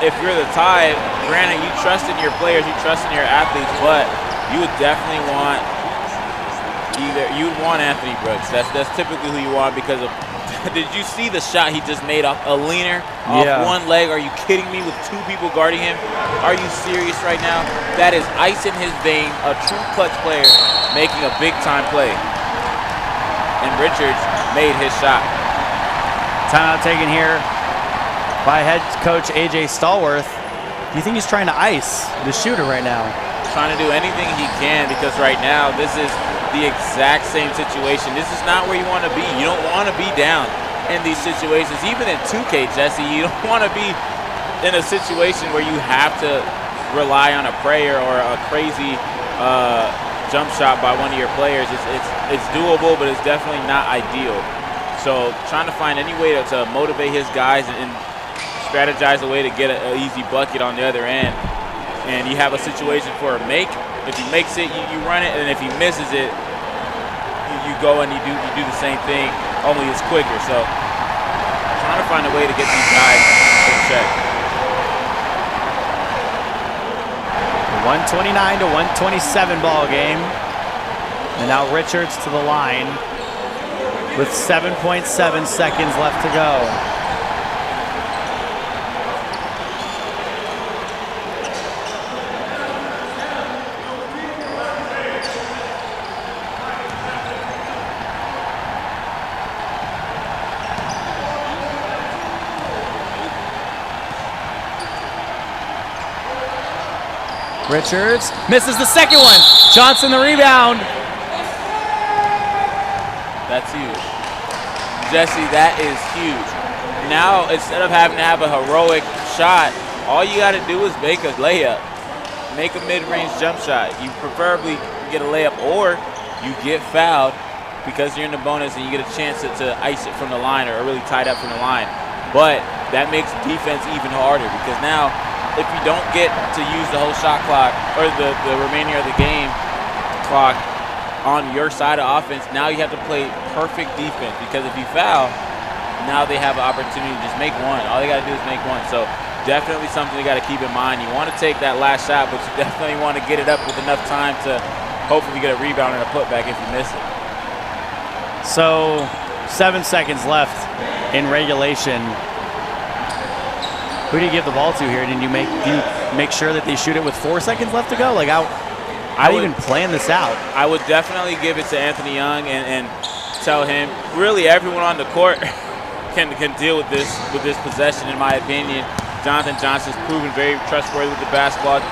if you're the Tide, granted, you trust in your players, you trust in your athletes, but you would definitely want Anthony Brooks. That's typically who you want because of. Did you see the shot he just made off a leaner off one leg? Are you kidding me? With two people guarding him? Are you serious right now? That is ice in his vein. A true clutch player making a big time play. And Richards made his shot. Timeout taken here by head coach A.J. Stallworth. Do you think he's trying to ice the shooter right now? Trying to do anything he can, because right now this is the exact same situation. This is not where you want to be. You don't want to be down in these situations. Even in 2K, Jesse, you don't want to be in a situation where you have to rely on a prayer or a crazy jump shot by one of your players. It's doable, but it's definitely not ideal. So trying to find any way to motivate his guys and strategize a way to get an easy bucket on the other end. And you have a situation for a make. If he makes it, you run it, and if he misses it, you go and you do the same thing, only it's quicker. So trying to find a way to get these guys in check. 129 to 127 ball game. And now Richards to the line with 7.7 seconds left to go. Richards misses the second one. Johnson the rebound. That's huge. Jesse, that is huge. Now, instead of having to have a heroic shot, all you got to do is make a layup. Make a mid-range jump shot. You preferably get a layup, or you get fouled because you're in the bonus and you get a chance to ice it from the line or really tied up from the line. But that makes defense even harder, because now if you don't get to use the whole shot clock or the remainder of the game clock, on your side of offense, now you have to play perfect defense, because if you foul, now they have an opportunity to just make one. All they got to do is make one. So definitely something you got to keep in mind. You want to take that last shot, but you definitely want to get it up with enough time to hopefully get a rebound and a putback if you miss it. So 7 seconds left in regulation. Who do you give the ball to here? Do you make sure that they shoot it with 4 seconds left to go? Like, how do you even plan this out? I would definitely give it to Anthony Young and tell him, really everyone on the court can deal with this possession, in my opinion. Jonathan Johnson's proven very trustworthy with the basketball.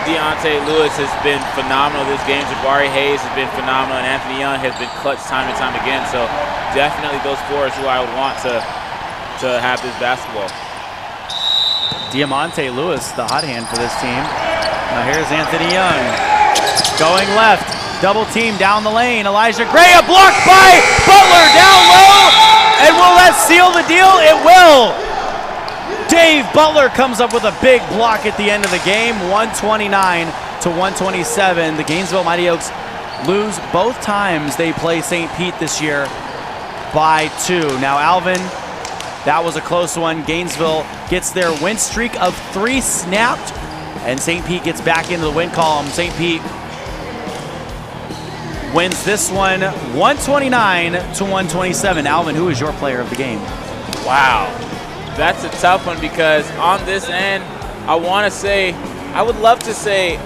Deontay Lewis has been phenomenal this game. Jabari Hayes has been phenomenal, and Anthony Young has been clutch time and time again. So definitely those four is who I would want to have this basketball. Deontay Lewis, the hot hand for this team. Now here's Anthony Young going left, double team down the lane. Elijah Gray, a block by Butler down low, and will that seal the deal? It will. Dave Butler comes up with a big block at the end of the game, 129 to 127. The Gainesville Mighty Oaks lose both times they play St. Pete this year by 2. Now Alvin, that was a close one. Gainesville gets their win streak of 3 snapped, and St. Pete gets back into the win column. St. Pete wins this one 129 to 127. Alvin, who is your player of the game? Wow. That's a tough one, because on this end, I would love to say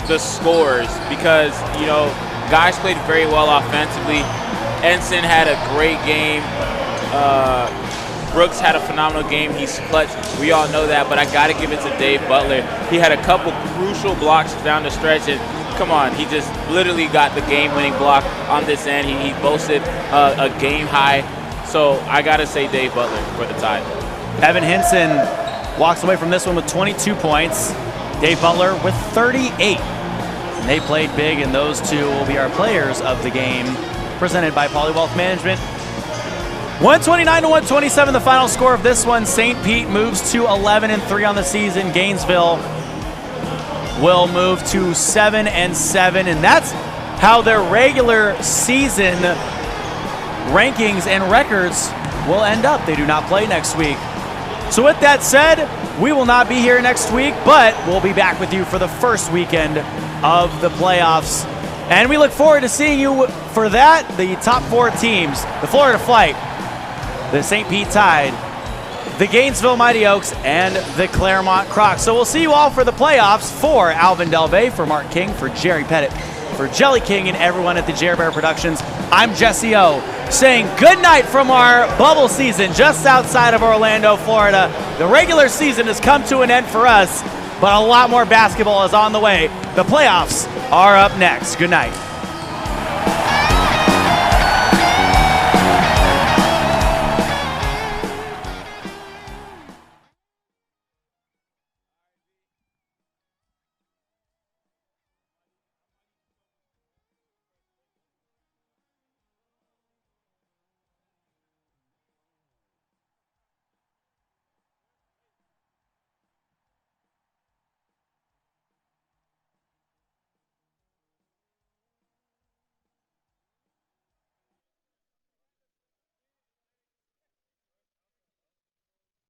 the scores, because, you know, guys played very well offensively. Ensign had a great game. Brooks had a phenomenal game. He's clutch. We all know that, but I got to give it to Dave Butler. He had a couple crucial blocks down the stretch, and come on, he just literally got the game-winning block on this end. He boasted a game high. So I got to say Dave Butler for the tie. Evan Hinson walks away from this one with 22 points. Dave Butler with 38. And they played big, and those two will be our players of the game, presented by Poly Wealth Management. 129 to 127, the final score of this one. St. Pete moves to 11-3 on the season. Gainesville will move to 7-7, and that's how their regular season rankings and records will end up. They do not play next week. So with that said, we will not be here next week, but we'll be back with you for the first weekend of the playoffs. And we look forward to seeing you for that. The top 4 teams, the Florida Flight, the St. Pete Tide, the Gainesville Mighty Oaks, and the Claremont Crocs. So we'll see you all for the playoffs. For Alvin Delvey, for Mark King, for Jerry Pettit, for Jelly King, and everyone at the Jer Bear Productions, I'm Jesse O, saying good night from our bubble season just outside of Orlando, Florida. The regular season has come to an end for us, but a lot more basketball is on the way. The playoffs are up next. Good night.